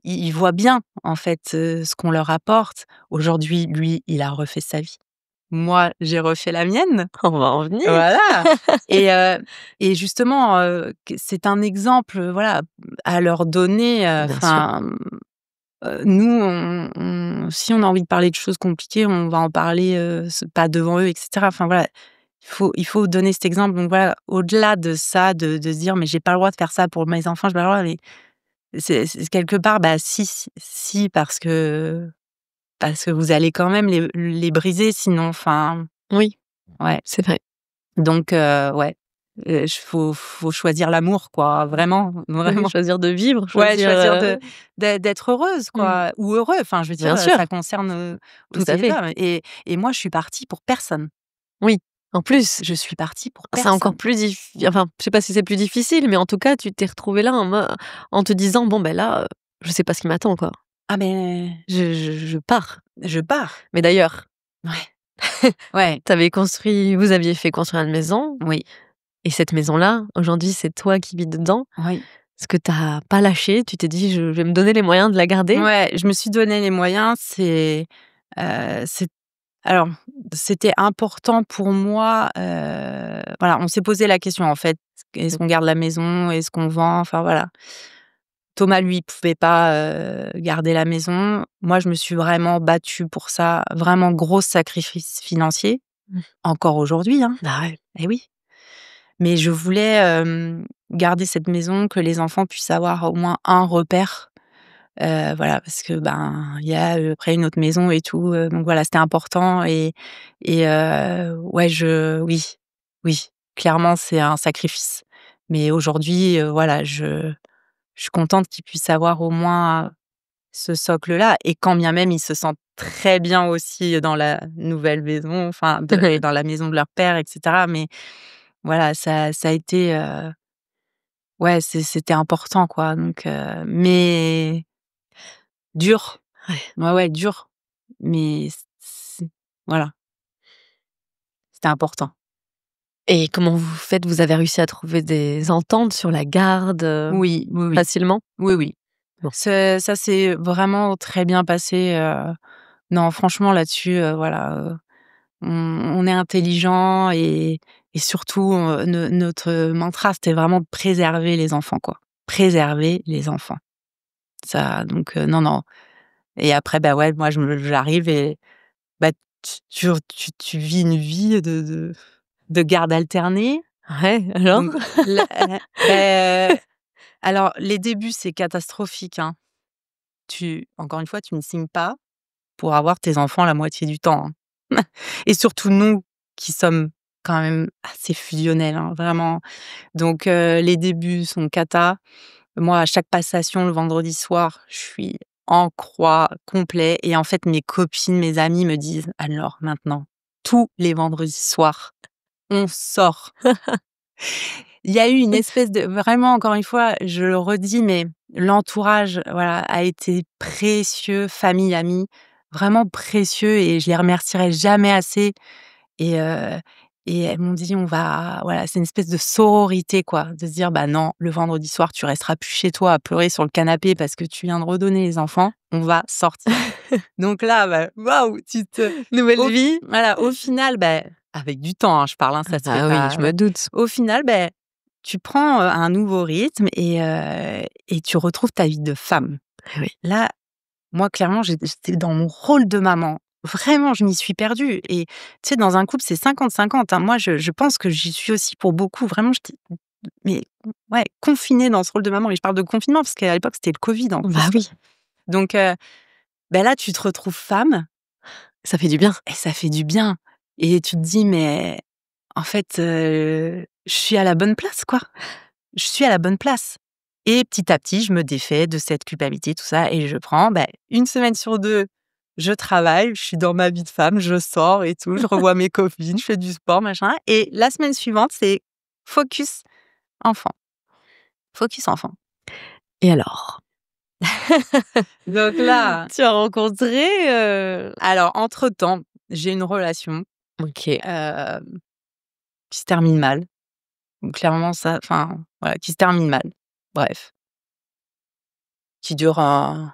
ils voient bien, en fait, ce qu'on leur apporte. Aujourd'hui, lui, il a refait sa vie. Moi, j'ai refait la mienne. On va en venir. Voilà et et justement, que c'est un exemple, voilà, à leur donner, Bien sûr. nous, si on a envie de parler de choses compliquées, on va en parler, pas devant eux et cetera. Enfin, voilà, il faut donner cet exemple. Donc voilà, au-delà de ça, de se dire: «Mais j'ai pas le droit de faire ça pour mes enfants, j'ai pas le droit», mais c'est quelque part, bah, si, parce que vous allez quand même les briser sinon, enfin, Oui, ouais. c'est vrai. Donc ouais, faut choisir l'amour, quoi, vraiment, Oui, vraiment. choisir de vivre, Ouais, choisir, choisir d'être heureuse, mmh, quoi, ou heureux. Enfin, je veux bien dire, sûr, ça concerne, tout aussi à les fait. hommes et moi, je suis partie pour personne. Oui, en plus, Je suis partie pour c'est encore personne. plus enfin, je sais pas si c'est plus difficile, mais en tout cas, tu t'es retrouvée là en te disant: «Bon, ben là, je sais pas ce qui m'attend, quoi. Ah mais Je pars». je pars. Mais d'ailleurs, Ouais, ouais, vous aviez fait construire une maison oui, et cette maison-là, aujourd'hui, c'est toi qui vis dedans. oui. Ce que tu as pas lâché, tu t'es dit: «Je vais me donner les moyens de la garder». Ouais, je me suis donné les moyens, c'est alors, c'était important pour moi, voilà, on s'est posé la question, en fait. Est-ce qu'on garde la maison? Est-ce qu'on vend? Enfin, voilà. Thomas, lui, pouvait pas, garder la maison. Moi, je me suis vraiment battue pour ça, vraiment gros sacrifice financier, Mmh. encore aujourd'hui, hein. Bah, ouais. Eh oui. Mais je voulais, garder cette maison, que les enfants puissent avoir au moins un repère, voilà, parce que, ben, il y a, après une autre maison et tout, donc voilà, c'était important ouais, oui, oui, clairement, c'est un sacrifice. Mais aujourd'hui, voilà, je suis contente qu'ils puissent avoir au moins ce socle-là et quand bien même ils se sentent très bien aussi dans la nouvelle maison, enfin Oui. dans la maison de leur père et cetera, mais voilà, ça a été, ouais, c'était important quoi, donc mais dur. Ouais. Ouais, ouais, dur, mais voilà, c'était important. Et comment vous faites? Vous avez réussi à trouver des ententes sur la garde, Oui, oui, oui. facilement? Oui, oui. Bon. Ça s'est vraiment très bien passé, non franchement là-dessus, voilà, on est intelligent et surtout, notre mantra, c'était vraiment de préserver les enfants, quoi. Préserver les enfants. Ça donc non, non et après, bah, ouais, moi, j'arrive et bah, tu vis une vie de garde alternée. Ouais, alors? Donc beh, alors les débuts, c'est catastrophique, hein. Encore une fois, tu ne signes pas pour avoir tes enfants la moitié du temps, hein. Et surtout nous, qui sommes quand même assez fusionnels, hein, vraiment. Donc les débuts sont cata. Moi, à chaque passation le vendredi soir, je suis en croix complet et en fait, mes copines, mes amies me disent: «Alors maintenant, tous les vendredis soirs, on sort». Il y a eu une espèce de vraiment, encore une fois, je le redis, mais l'entourage, voilà, a été précieux, famille, amis, vraiment précieux et je les remercierai jamais assez et elles m'ont dit: «On va» voilà, c'est une espèce de sororité, quoi, de se dire: «Bah non, le vendredi soir, tu resteras plus chez toi à pleurer sur le canapé parce que tu viens de redonner les enfants, on va sortir». Donc là, bah, waouh, Nouvelle vie? voilà, au final, bah, avec du temps, hein, je parle, hein, ça se fait Bah oui, je pas, me doute. au final, beh, tu prends, un nouveau rythme et tu retrouves ta vie de femme. Eh oui. Là, moi, clairement, j'étais dans mon rôle de maman. Vraiment, je m'y suis perdue et tu sais, dans un couple, c'est 50-50, hein. Moi, je pense que j'y suis aussi pour beaucoup. Vraiment, j'étais mais ouais, confinée dans ce rôle de maman et je parle de confinement parce qu'à l'époque, c'était le covid, en Bah plus. oui, Donc bah, là, tu te retrouves femme ça fait du bien. et ça fait du bien et tu te dis: «Mais en fait, je suis à la bonne place, quoi. Je suis à la bonne place» et petit à petit, je me défais de cette culpabilité, tout ça et je prends, bah, 1 semaine sur 2, je travaille, je suis dans ma vie de femme, je sors et tout, je revois mes copines, je fais du sport, machin et la semaine suivante, c'est focus enfant, focus enfant. Et alors? Donc là, Tu as rencontré, alors entre-temps, j'ai une relation, OK. hem, qui se termine mal. Donc clairement ça enfin, voilà, qui se termine mal. Bref. qui dure un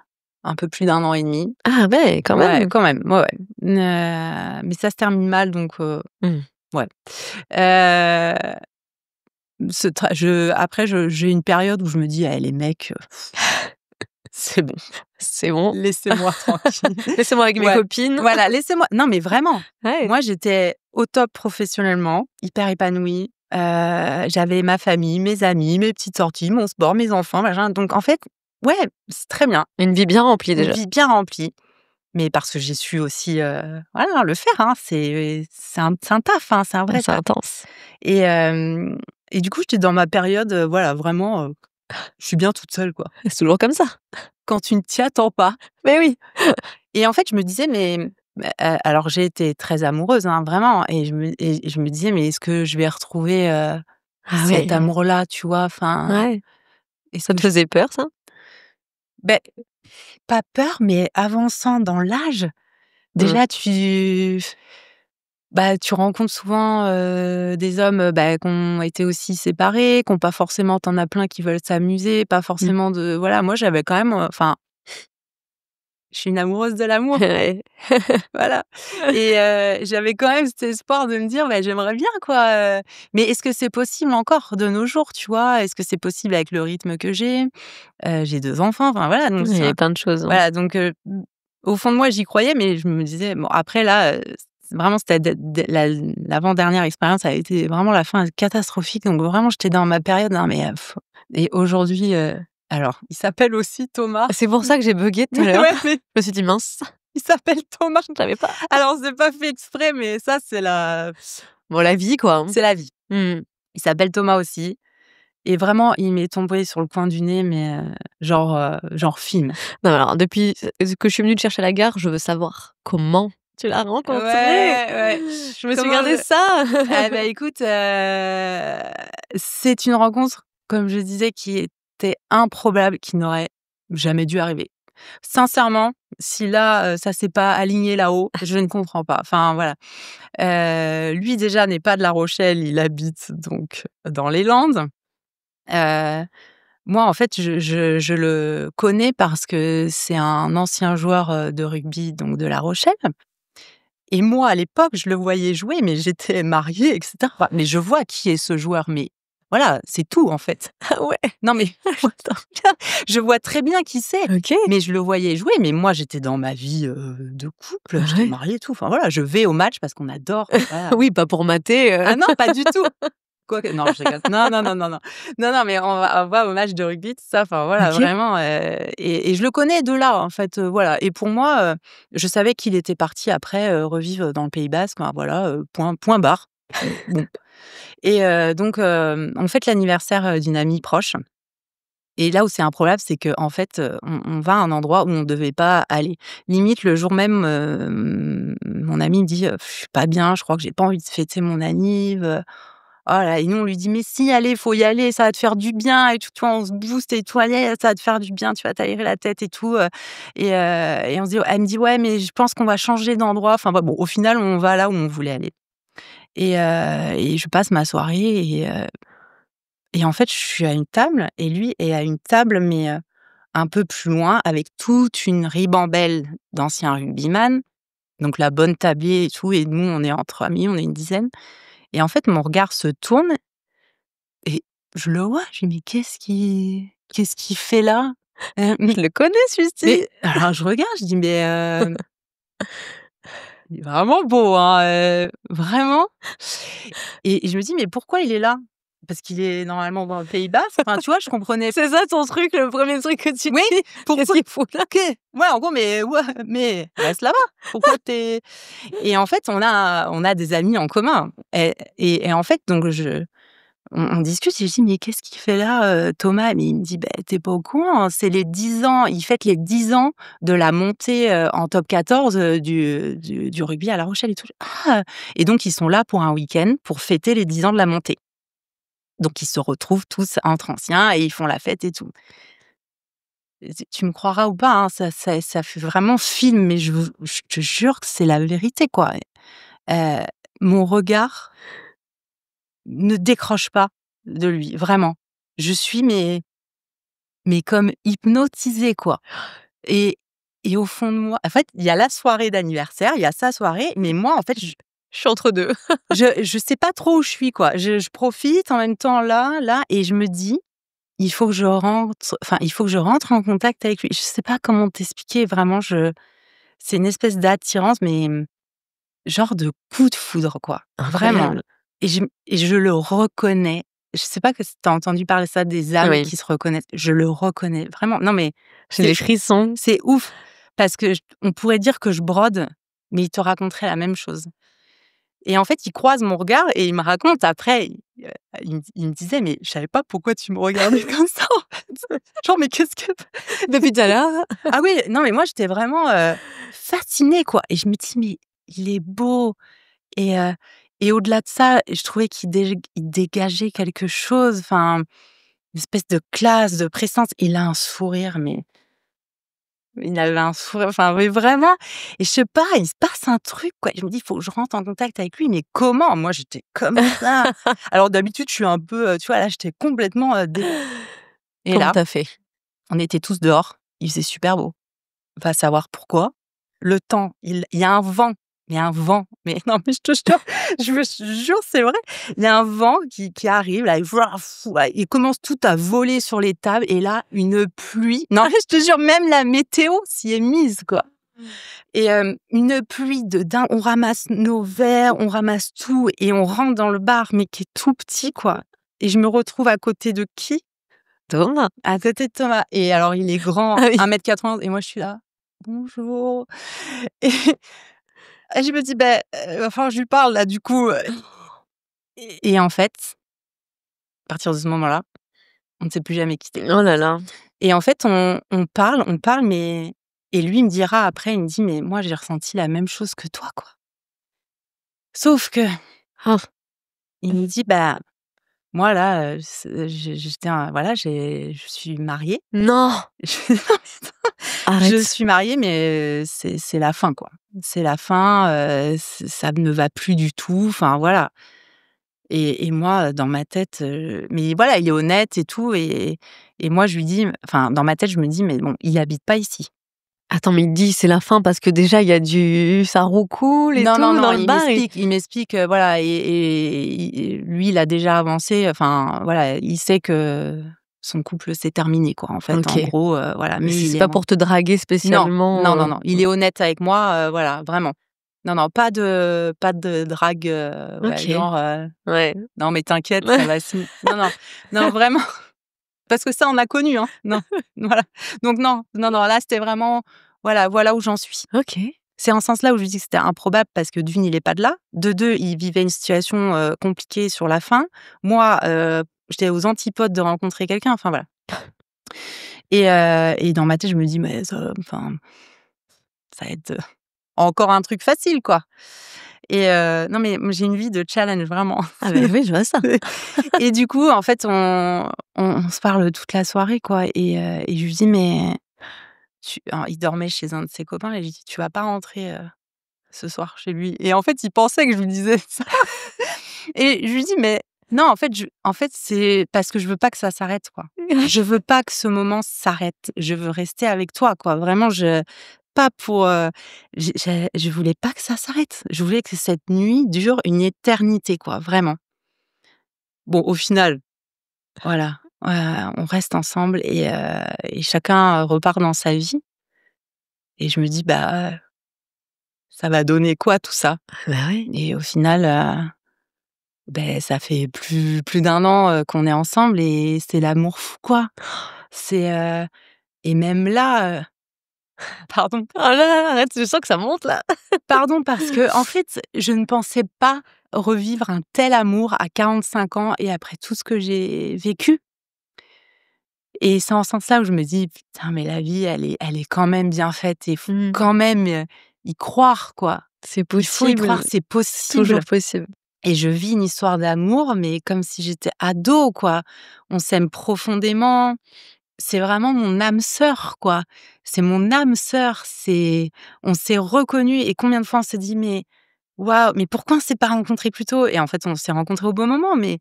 peu plus d'1 an et demi. Ah ouais, quand Ouais, même. quand même, ouais, ouais. Mais ça se termine mal donc Mmh. ouais. Heu, ce tra je après je j'ai une période où je me dis: «Eh les mecs, c'est bon, C'est bon. laissez-moi tranquille». Laissez-moi avec mes Ouais, copines. voilà, laissez-moi non mais vraiment, Ouais. moi j'étais au top professionnellement, hyper épanouie, j'avais ma famille, mes amis, mes petites sorties, mon sport, mes enfants, machin, donc en fait, ouais, c'est très bien, Une vie bien remplie une déjà. vie bien remplie. Mais parce que j'ai su aussi, voilà, le faire, hein. C'est un taf, hein, c'est un Ah, vrai c'est taf. intense. Et hem et du coup, j'étais dans ma période, voilà, vraiment, je suis bien toute seule, quoi. C'est toujours comme ça. Quand tu ne t'y attends pas. Mais oui. Et en fait, je me disais: «Mais» alors j'ai été très amoureuse, hein, vraiment, et je me disais: «Mais est-ce que je vais retrouver, Ah cet ouais. amour-là?» Tu vois? Enfin, Ouais. est-ce Ça que te je faisait peur ça? beh, pas peur, mais avançant dans l'âge, Mmh. déjà tu rencontres souvent, des hommes, qui ont été aussi séparés, qui ont pas forcément tu en as plein qui veulent s'amuser, pas Mmh. forcément de voilà, moi j'avais quand même, enfin, je suis une amoureuse de l'amour, Ouais. voilà. Et j'avais quand même cet espoir de me dire: «Bah, j'aimerais bien quoi, mais est-ce que c'est possible encore de nos jours?» Tu vois? Est-ce que c'est possible avec le rythme que j'ai? J'ai 2 enfants, enfin voilà, donc Il y avait plein de choses, hein. voilà, donc au fond de moi, j'y croyais, mais je me disais bon après là, vraiment c'était dès l'avant-dernière expérience a été vraiment la fin catastrophique, donc vraiment j'étais dans ma période, non mais et aujourd'hui, alors il s'appelle aussi Thomas. C'est pour ça que j'ai buggé tout à l'heure. Ouais, mais Je me suis dit: «Mince, il s'appelle Thomas. je savais pas». Alors c'est pas fait exprès, mais ça Bon, la vie quoi, hein. c'est la vie. Mmh. Il s'appelle Thomas aussi et vraiment il m'est tombé sur le coin du nez, mais genre film. Non, mais alors depuis que je suis venue te chercher à la gare, je veux savoir comment tu l'as Ouais, rencontré? ouais. Je me suis Comment gardé je ça. Eh bah, écoute, c'est une rencontre, comme je disais, qui était improbable, qui n'aurait jamais dû arriver. Sincèrement, si là, ça s'est pas aligné là-haut, je ne comprends pas. Enfin, voilà. Lui déjà n'est pas de La Rochelle, il habite donc dans les Landes. Heu, Moi, en fait, je le connais parce que c'est un ancien joueur, de rugby, donc de La Rochelle. Et moi, à l'époque, je le voyais jouer, mais j'étais mariée et cetera. Enfin, mais je vois qui est ce joueur, mais voilà, c'est tout, en fait. Ah ouais. Non, mais je vois très bien qui c'est, OK. mais je le voyais jouer, mais moi, j'étais dans ma vie, de couple, j'étais Ouais. mariée et tout. Enfin, voilà, je vais au match parce qu'on adore, voilà. Oui, pas pour mater, Ah non, pas du tout! Quoique non, je rigole. Non, non, non, non, non. Non, non, mais on va au match de rugby, tout ça, enfin voilà, OK. vraiment, et je le connais de là, en fait, voilà. Et pour moi, je savais qu'il était parti après, revivre dans le Pays basque, enfin voilà, point barre. Bon. Et donc on fête l'anniversaire, d'une amie proche, et là où c'est improbable, c'est qu'en fait, on va à un endroit où on devait pas aller. Limite le jour même, mon ami me dit: «Je suis pas bien, je crois que j'ai pas envie de fêter mon anniv, oh là là». Et nous on lui dit: «Mais si, allez, faut y aller, ça va te faire du bien et tout», tu vois? On se booste et tout: «Allez, ça va te faire du bien, tu vas t'aérer la tête et tout», et on se dit elle me dit: «Ouais, mais je pense qu'on va changer d'endroit». Enfin bon, au final, on va là où on voulait aller, et je passe ma soirée, et en fait, je suis à une table et lui est à une table, mais un peu plus loin, avec toute une ribambelle d'anciens rugbyman, donc la bonne tablée et tout, et nous, on est entre amis, on est une dizaine, et en fait, mon regard se tourne et je le vois, je dis: «Mais qu'est-ce qu'il fait là?» Je le connais celui-ci. Mais alors je regarde, je dis: «Mais il est vraiment beau, hein, vraiment». Et je me dis: «Mais pourquoi il est là?» Parce qu'il est normalement dans le Pays basque, enfin, tu vois? Je comprenais. C'est ça ton truc, le premier truc que tu Oui, dis? Qu'est-ce pourquoi? qu'il fout là? OK. Ouais, en gros, mais ouais, mais reste là-bas. Pourquoi t'es Et en fait, on a des amis en commun, et en fait, donc on discute et je dis: «Mais qu'est-ce qu'il fait là, Thomas?» Mais il me dit: «Beh, tu pas au courant, hein, c'est les 10 ans, il fête les 10 ans de la montée, en top 14, du rugby à La Rochelle et tout». «Ah!» Et donc ils sont là pour un week-end pour fêter les 10 ans de la montée. Donc ils se retrouvent tous entre anciens et ils font la fête et tout. Tu me croiras ou pas, hein, ça fait vraiment film, mais je te jure que c'est la vérité, quoi. Heu, Mon regard ne décroche pas de lui, vraiment. Je suis mais mais comme hypnotisée, quoi. Et et au fond de moi, en fait, il y a la soirée d'anniversaire, il y a sa soirée, mais moi, en fait, Je suis entre deux. je sais pas trop où je suis, quoi. Je profite en même temps là et je me dis: «Il faut que je rentre, enfin, il faut que je rentre en contact avec lui». Je sais pas comment t'expliquer, vraiment, c'est une espèce d'attirance, mais genre de coup de foudre, quoi. Vraiment. Incroyable. Et je le reconnais. Je sais pas que si tu as entendu parler ça, des âmes Oui, qui se reconnaissent. Je le reconnais, vraiment. Non, mais j'ai des c'est frissons. c'est ouf parce que on pourrait dire que je brode, mais il te raconterait la même chose. Et en fait, il croise mon regard et il me raconte après, il me disait: «Mais je savais pas pourquoi tu me regardais comme ça, en fait». Genre: «Mais qu'est-ce que» Depuis tout à l'heure. ah oui, non, mais moi, j'étais vraiment, fascinée, quoi. Et je me dis: «Mais il est beau». Et et au-delà de ça, je trouvais il dégageait quelque chose, enfin, une espèce de classe, de présence. Il a un sourire, mais il avait un sourire, enfin, mais vraiment. Et je sais pas, il se passe un truc, quoi. Je me dis: «Il faut que je rentre en contact avec lui», mais comment? Moi, j'étais comme ça. Alors d'habitude, je suis un peu, tu vois, là, j'étais complètement, et Comment là, t'as fait? on était tous dehors, il faisait super beau. Va savoir pourquoi. Le temps, il y a un vent, il y a un vent, mais non, mais je te jure, je me jure, c'est vrai. Il y a un vent qui arrive là, il commence tout à voler sur les tables et là, une pluie. Non, mais je te jure, même la météo s'y est mise, quoi. Et une pluie de dingue. On ramasse nos verres, on ramasse tout et on rentre dans le bar, mais qui est tout petit, quoi. Et je me retrouve à côté de qui? Thomas? À côté de Thomas. Et alors, il est grand, Ah oui. 1,80 m et moi, je suis là: «Bonjour». Et et je me dis: «Beh, enfin, je lui parle là, du coup», et en fait, à partir de ce moment-là, on ne s'est plus jamais quittés. Oh là là. Et en fait, on parle, mais et lui, il me dira après, il me dit: «Mais moi, j'ai ressenti la même chose que toi, quoi». Sauf que, Ah. il me dit: «Bah, moi, là, j'étais un voilà, je suis mariée». Non! Je Arrête. suis mariée, mais c'est la fin, quoi. C'est la fin, ça ne me va plus du tout, enfin, voilà. Et moi, dans ma tête, mais voilà, il est honnête et tout. Et moi, je lui dis, enfin, dans ma tête, je me dis: «Mais bon, il habite pas ici». Attends, mais il dit: «C'est la fin» parce que déjà il y a du ça roucoule et Non, non, tout non, dans le bar et il m'explique, voilà. Lui, il a déjà avancé, enfin, voilà, il sait que son couple s'est terminé, quoi, en fait, en OK. gros, voilà. Mais C'est il est pas en pour te draguer non, non, spécialement, non, non, il est honnête avec moi, voilà, vraiment. Non, non, pas de drague, ouais, OK. genre, Ouais. «Non, mais t'inquiète, ça va se» non, non, non, vraiment. Parce que ça, on a connu, hein. Non, voilà. Donc non, non, non, là, c'était vraiment, voilà où j'en suis. OK. C'est en ce sens-là où je dis que c'était improbable parce que d'une, il est pas de là. De deux, il vivait une situation, compliquée sur la fin. Moi, j'étais aux antipodes de rencontrer quelqu'un, enfin voilà. Et dans ma tête, je me dis: «Mais ça, enfin, ça va être, encore un truc facile, quoi». Et non, mais j'ai une vie de challenge, vraiment. Ah beh, oui, je vois ça. Et du coup, en fait, on se parle toute la soirée, quoi. Et je lui dis: «Mais alors, il dormait chez un de ses copains et je lui dis: «Tu vas pas rentrer, ce soir chez lui?» Et en fait, il pensait que je lui disais ça. Et je lui dis: «Mais non, en fait, c'est parce que je veux pas que ça s'arrête, quoi. Je veux pas que ce moment s'arrête. Je veux rester avec toi, quoi. Vraiment, pas pour, je voulais pas que ça s'arrête. Je voulais que cette nuit dure une éternité, quoi, vraiment». Bon, au final, voilà, on reste ensemble et chacun, repart dans sa vie. Et je me dis: «Bah, ça va donner quoi tout ça?» Bah oui. Et au final, beh, ça fait plus d'1 an, qu'on est ensemble et c'est l'amour fou, quoi. C'est, et même là, pardon, Oh là là, arrête, je sens que ça monte là. pardon, parce que en fait, je ne pensais pas revivre un tel amour à 45 ans et après tout ce que j'ai vécu. Et c'est en ce sens-là où je me dis: «Putain, mais la vie, elle est quand même bien faite et il faut Mmh. quand même, y croire, quoi. C'est Il faut y croire, possible, c'est c'est toujours possible». possible. Et je vis une histoire d'amour, mais comme si j'étais ado, quoi. On s'aime profondément. C'est vraiment mon âme sœur, quoi. C'est mon âme sœur. On s'est reconnus et combien de fois on s'est dit: «Mais waouh, mais pourquoi on s'est pas rencontrés plus tôt?» Et en fait, on s'est rencontrés au bon moment, mais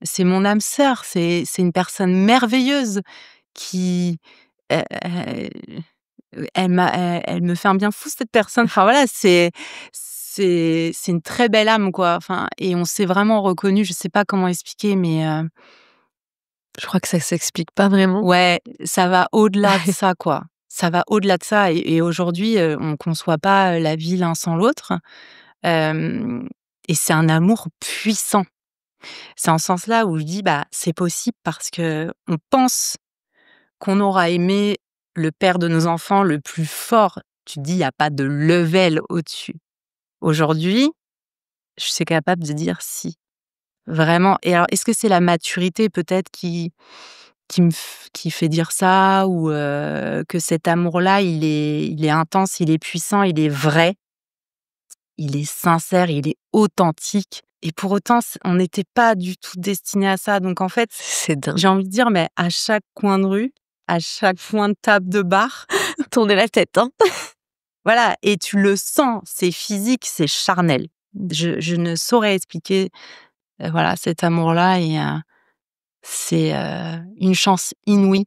c'est mon âme sœur. C'est une personne merveilleuse qui heu heu, elle me fait un bien fou cette personne. Enfin voilà, c'est une très belle âme, quoi. Enfin et on s'est vraiment reconnus. Je sais pas comment expliquer, mais Je crois que ça s'explique pas vraiment. ouais, ça va au-delà de ça, quoi. Ça va au-delà de ça et aujourd'hui, on conçoit pas, la vie l'un sans l'autre. Hem et c'est un amour puissant. C'est en ce sens-là où je dis: «Bah, c'est possible» parce qu'on pense qu'on aura aimé le père de nos enfants le plus fort. Tu te dis: «Il y a pas de level au-dessus». Aujourd'hui, je suis capable de dire si, vraiment et alors est-ce que c'est la maturité peut-être qui fait dire ça ou que cet amour-là, il est intense, il est puissant, il est vrai, il est sincère, il est authentique et pour autant on n'était pas du tout destinés à ça donc en fait, C'est dingue. j'ai envie de dire mais à chaque coin de rue, à chaque coin de table de bar, Tourner la tête, hein. voilà et tu le sens, c'est physique, c'est charnel. Je ne saurais expliquer, voilà cet amour-là et c'est, une chance inouïe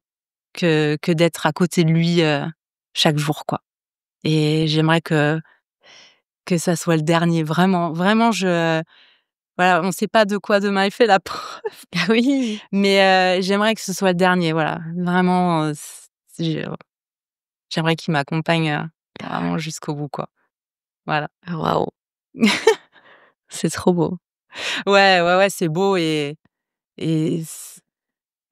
que d'être à côté de lui, chaque jour, quoi et j'aimerais que ça soit le dernier. Vraiment, vraiment, voilà, on sait pas de quoi demain est fait, la preuve, Ah oui. mais j'aimerais que ce soit le dernier, voilà. Vraiment, j'ai j'aimerais qu'il m'accompagne, vraiment jusqu'au bout, quoi. Voilà. Waouh, c'est trop beau. Ouais, ouais, ouais, c'est beau et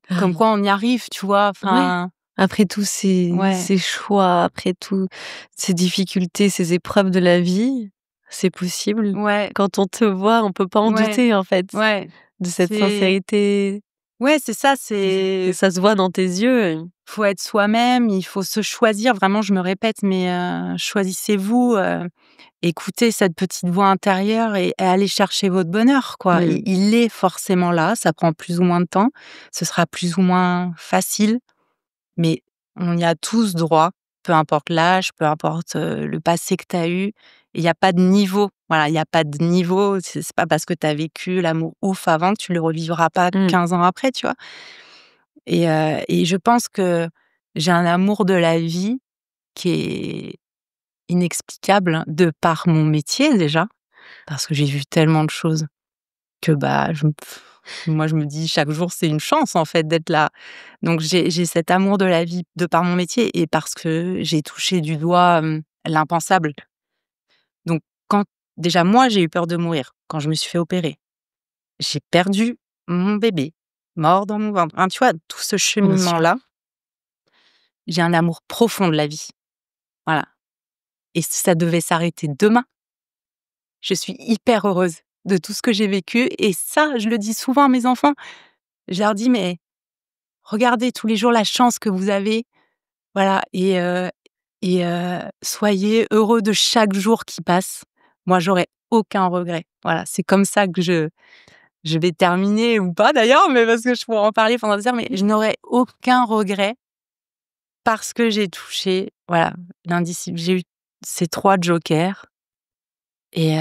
comme Hem, quoi on y arrive, tu vois? ouais. Enfin, Après tous ouais, ces choix, après tous ces difficultés, ces épreuves de la vie, c'est possible. ouais, Quand on te voit, on peut pas en ouais, douter, en fait, ouais. de cette C'est sincérité. ouais, c'est ça, Et c'est ça se voit dans tes yeux. faut être soi-même, il faut se choisir. Vraiment, je me répète, mais choisissez-vous, écoutez cette petite voix intérieure et allez chercher votre bonheur, quoi. Mmh. Il est forcément là, ça prend plus ou moins de temps, ce sera plus ou moins facile, mais on y a tous droit, peu importe l'âge, peu importe, le passé que tu as eu. Il y a pas de niveau, voilà, il y a pas de niveau. C'est pas parce que tu as vécu l'amour ouf avant que tu le revivras pas Mmh. 15 ans après, tu vois? Et je pense que j'ai un amour de la vie qui est inexplicable de par mon métier déjà, parce que j'ai vu tellement de choses que, bah, moi je me dis chaque jour c'est une chance en fait d'être là. Donc j'ai cet amour de la vie de par mon métier et parce que j'ai touché du doigt, l'impensable. Donc quand déjà moi j'ai eu peur de mourir quand je me suis fait opérer. J'ai perdu mon bébé, mort dans mon ventre. Enfin, tu vois? Tout ce Bien sûr. cheminement-là, j'ai un amour profond de la vie. Voilà et si ça devait s'arrêter demain, je suis hyper heureuse de tout ce que j'ai vécu et ça, je le dis souvent à mes enfants. Je leur dis: «Mais regardez tous les jours la chance que vous avez, voilà et soyez heureux de chaque jour qui passe». Moi, j'aurais aucun regret. Voilà, c'est comme ça que je vais terminer ou pas d'ailleurs, mais parce que je pourrais en parler pendant des heures, mais je n'aurais aucun regret parce que j'ai touché, voilà, l'indicible. J'ai eu ces 3 jokers et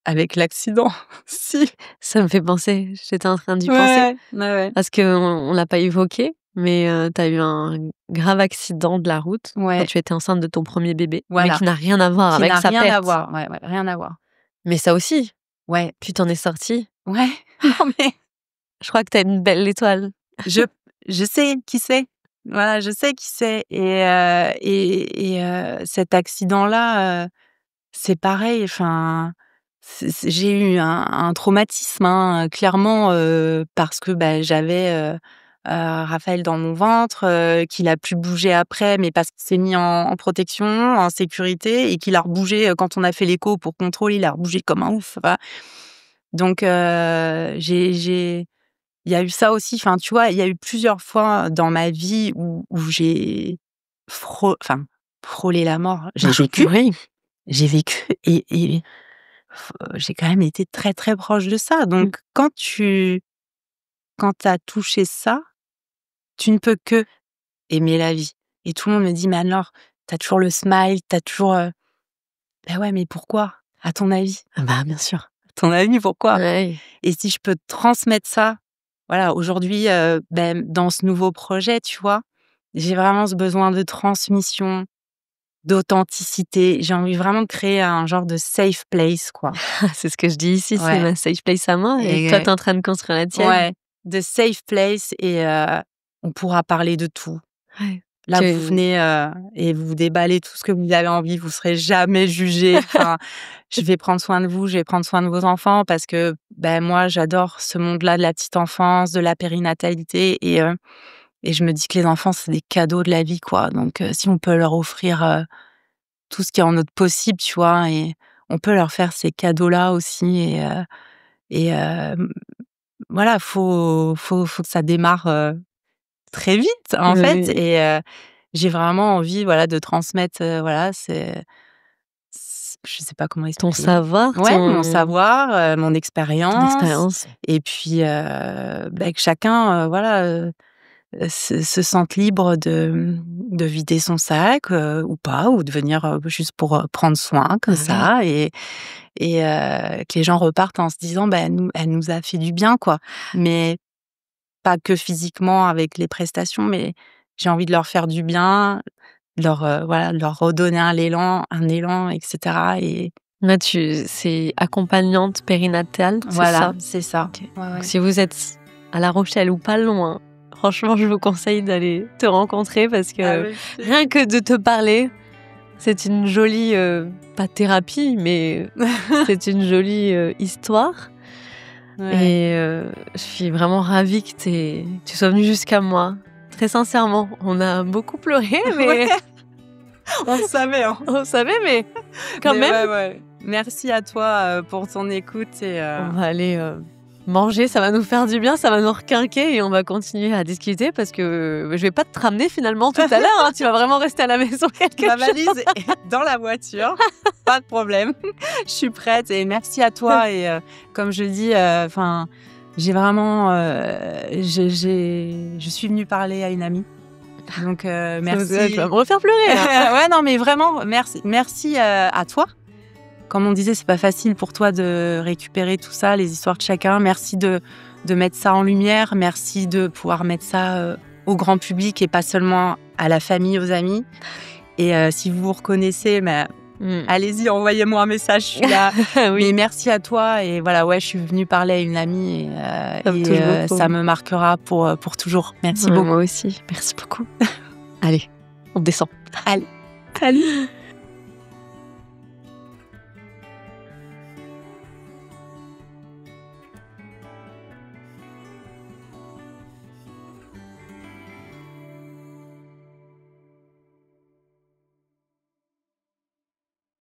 avec l'accident, si. Ça me fait penser, j'étais en train d'y penser Ouais, ouais, ouais. parce qu'on l'a pas évoqué, mais tu as eu un grave accident de la route quand Ouais, tu étais enceinte de ton premier bébé, mais voilà, qui n'a rien à voir qui avec n'a sa rien à perte. voir. Ouais, ouais, rien à voir. Mais ça aussi, Ouais, tu t'en es sortie. ouais, non mais Je crois que tu as une belle étoile. je je sais qui c'est. Voilà, je sais qui c'est et cet accident-là, c'est pareil, enfin, j'ai eu un traumatisme, hein, clairement, parce que, bah, j'avais, Raphaël dans mon ventre, qu'il a pu bouger après, mais parce qu'il s'est mis en protection, en sécurité et qu'il a rebougé, quand on a fait l'écho pour contrôler, il a rebougé comme un ouf, voilà. Donc j'ai il y a eu ça aussi, enfin, tu vois? Il y a eu plusieurs fois dans ma vie où j'ai enfin, frôlé la mort. Oui. J'ai vécu et j'ai quand même été très, très proche de ça. Mmh. Donc quand tu as touché ça, tu ne peux que aimer la vie et tout le monde me dit: «Mais alors, tu as toujours le smile, tu as toujours, bah, ouais, mais pourquoi? À ton avis? Ah bah, bien sûr. À ton avis, pourquoi? Ouais. Et si je peux te transmettre ça voilà, aujourd'hui, dans ce nouveau projet, tu vois, j'ai vraiment ce besoin de transmission, d'authenticité. J'ai envie vraiment de créer un genre de safe place, quoi. C'est ce que je dis ici, c'est Ouais ma safe place à moi et et toi, tu es en train de construire la tienne. ouais, de safe place et on pourra parler de tout. Ouais. Là, vous venez, et vous déballez tout ce que vous avez envie, vous serez jamais jugés. Enfin, je vais prendre soin de vous, je vais prendre soin de vos enfants parce que, moi, j'adore ce monde-là de la petite enfance, de la périnatalité et je me dis que les enfants, c'est des cadeaux de la vie, quoi. Donc si on peut leur offrir, tout ce qui est en notre possible, tu vois? Et on peut leur faire ces cadeaux-là aussi et voilà, faut que ça démarre, très vite, en fait Oui. et j'ai vraiment envie, voilà, de transmettre, voilà, je sais pas comment Ton expliquer. savoir, Ouais, mon savoir, mon ton expérience expérience. et puis, que chacun, voilà, se sente libre de vider son sac, ou pas, ou de venir, juste pour, prendre soin comme Oui. ça et que les gens repartent en se disant: «Bah, elle nous a fait du bien, quoi». Mais pas que physiquement avec les prestations, mais j'ai envie de leur faire du bien, voilà, de leur redonner un élan et cetera et Là, c'est accompagnante périnatale, c'est voilà, ça? c'est ça. OK. Ouais, Donc ouais. si vous êtes à La Rochelle ou pas loin, franchement, je vous conseille d'aller te rencontrer parce que Avec rien que de te parler, c'est une jolie, pas thérapie, mais c'est une jolie, histoire Ouais. et je suis vraiment ravie que tu sois venue jusqu'à moi. Très sincèrement, on a beaucoup pleuré, mais Ouais, on le savait, hein. on savait, mais quand Mais même. ouais, ouais. Merci à toi, pour ton écoute et On va aller, manger, ça va nous faire du bien, ça va nous requinquer et on va continuer à discuter parce que je vais pas te ramener finalement tout à l'heure, hein, tu vas vraiment rester à la maison quelque ma temps. valise est dans la voiture, pas de problème. Je suis prête et merci à toi et comme je dis, enfin, j'ai vraiment, je suis venue parler à une amie. Donc Tu merci. vas me refaire pleurer là. Ouais, non, mais vraiment, merci, à toi. Comme on disait, c'est pas facile pour toi de récupérer tout ça, les histoires de chacun. Merci de mettre ça en lumière. Merci de pouvoir mettre ça, au grand public et pas seulement à la famille, aux amis. Et si vous vous reconnaissez, allez-y, envoyez-moi un message, je suis là. Oui, Mais merci à toi et voilà, ouais, je suis venue parler à une amie ça me touche beaucoup. ça me marquera pour toujours. Merci Ouais, beaucoup. moi aussi, merci beaucoup. Allez, on descend. Allez, salut.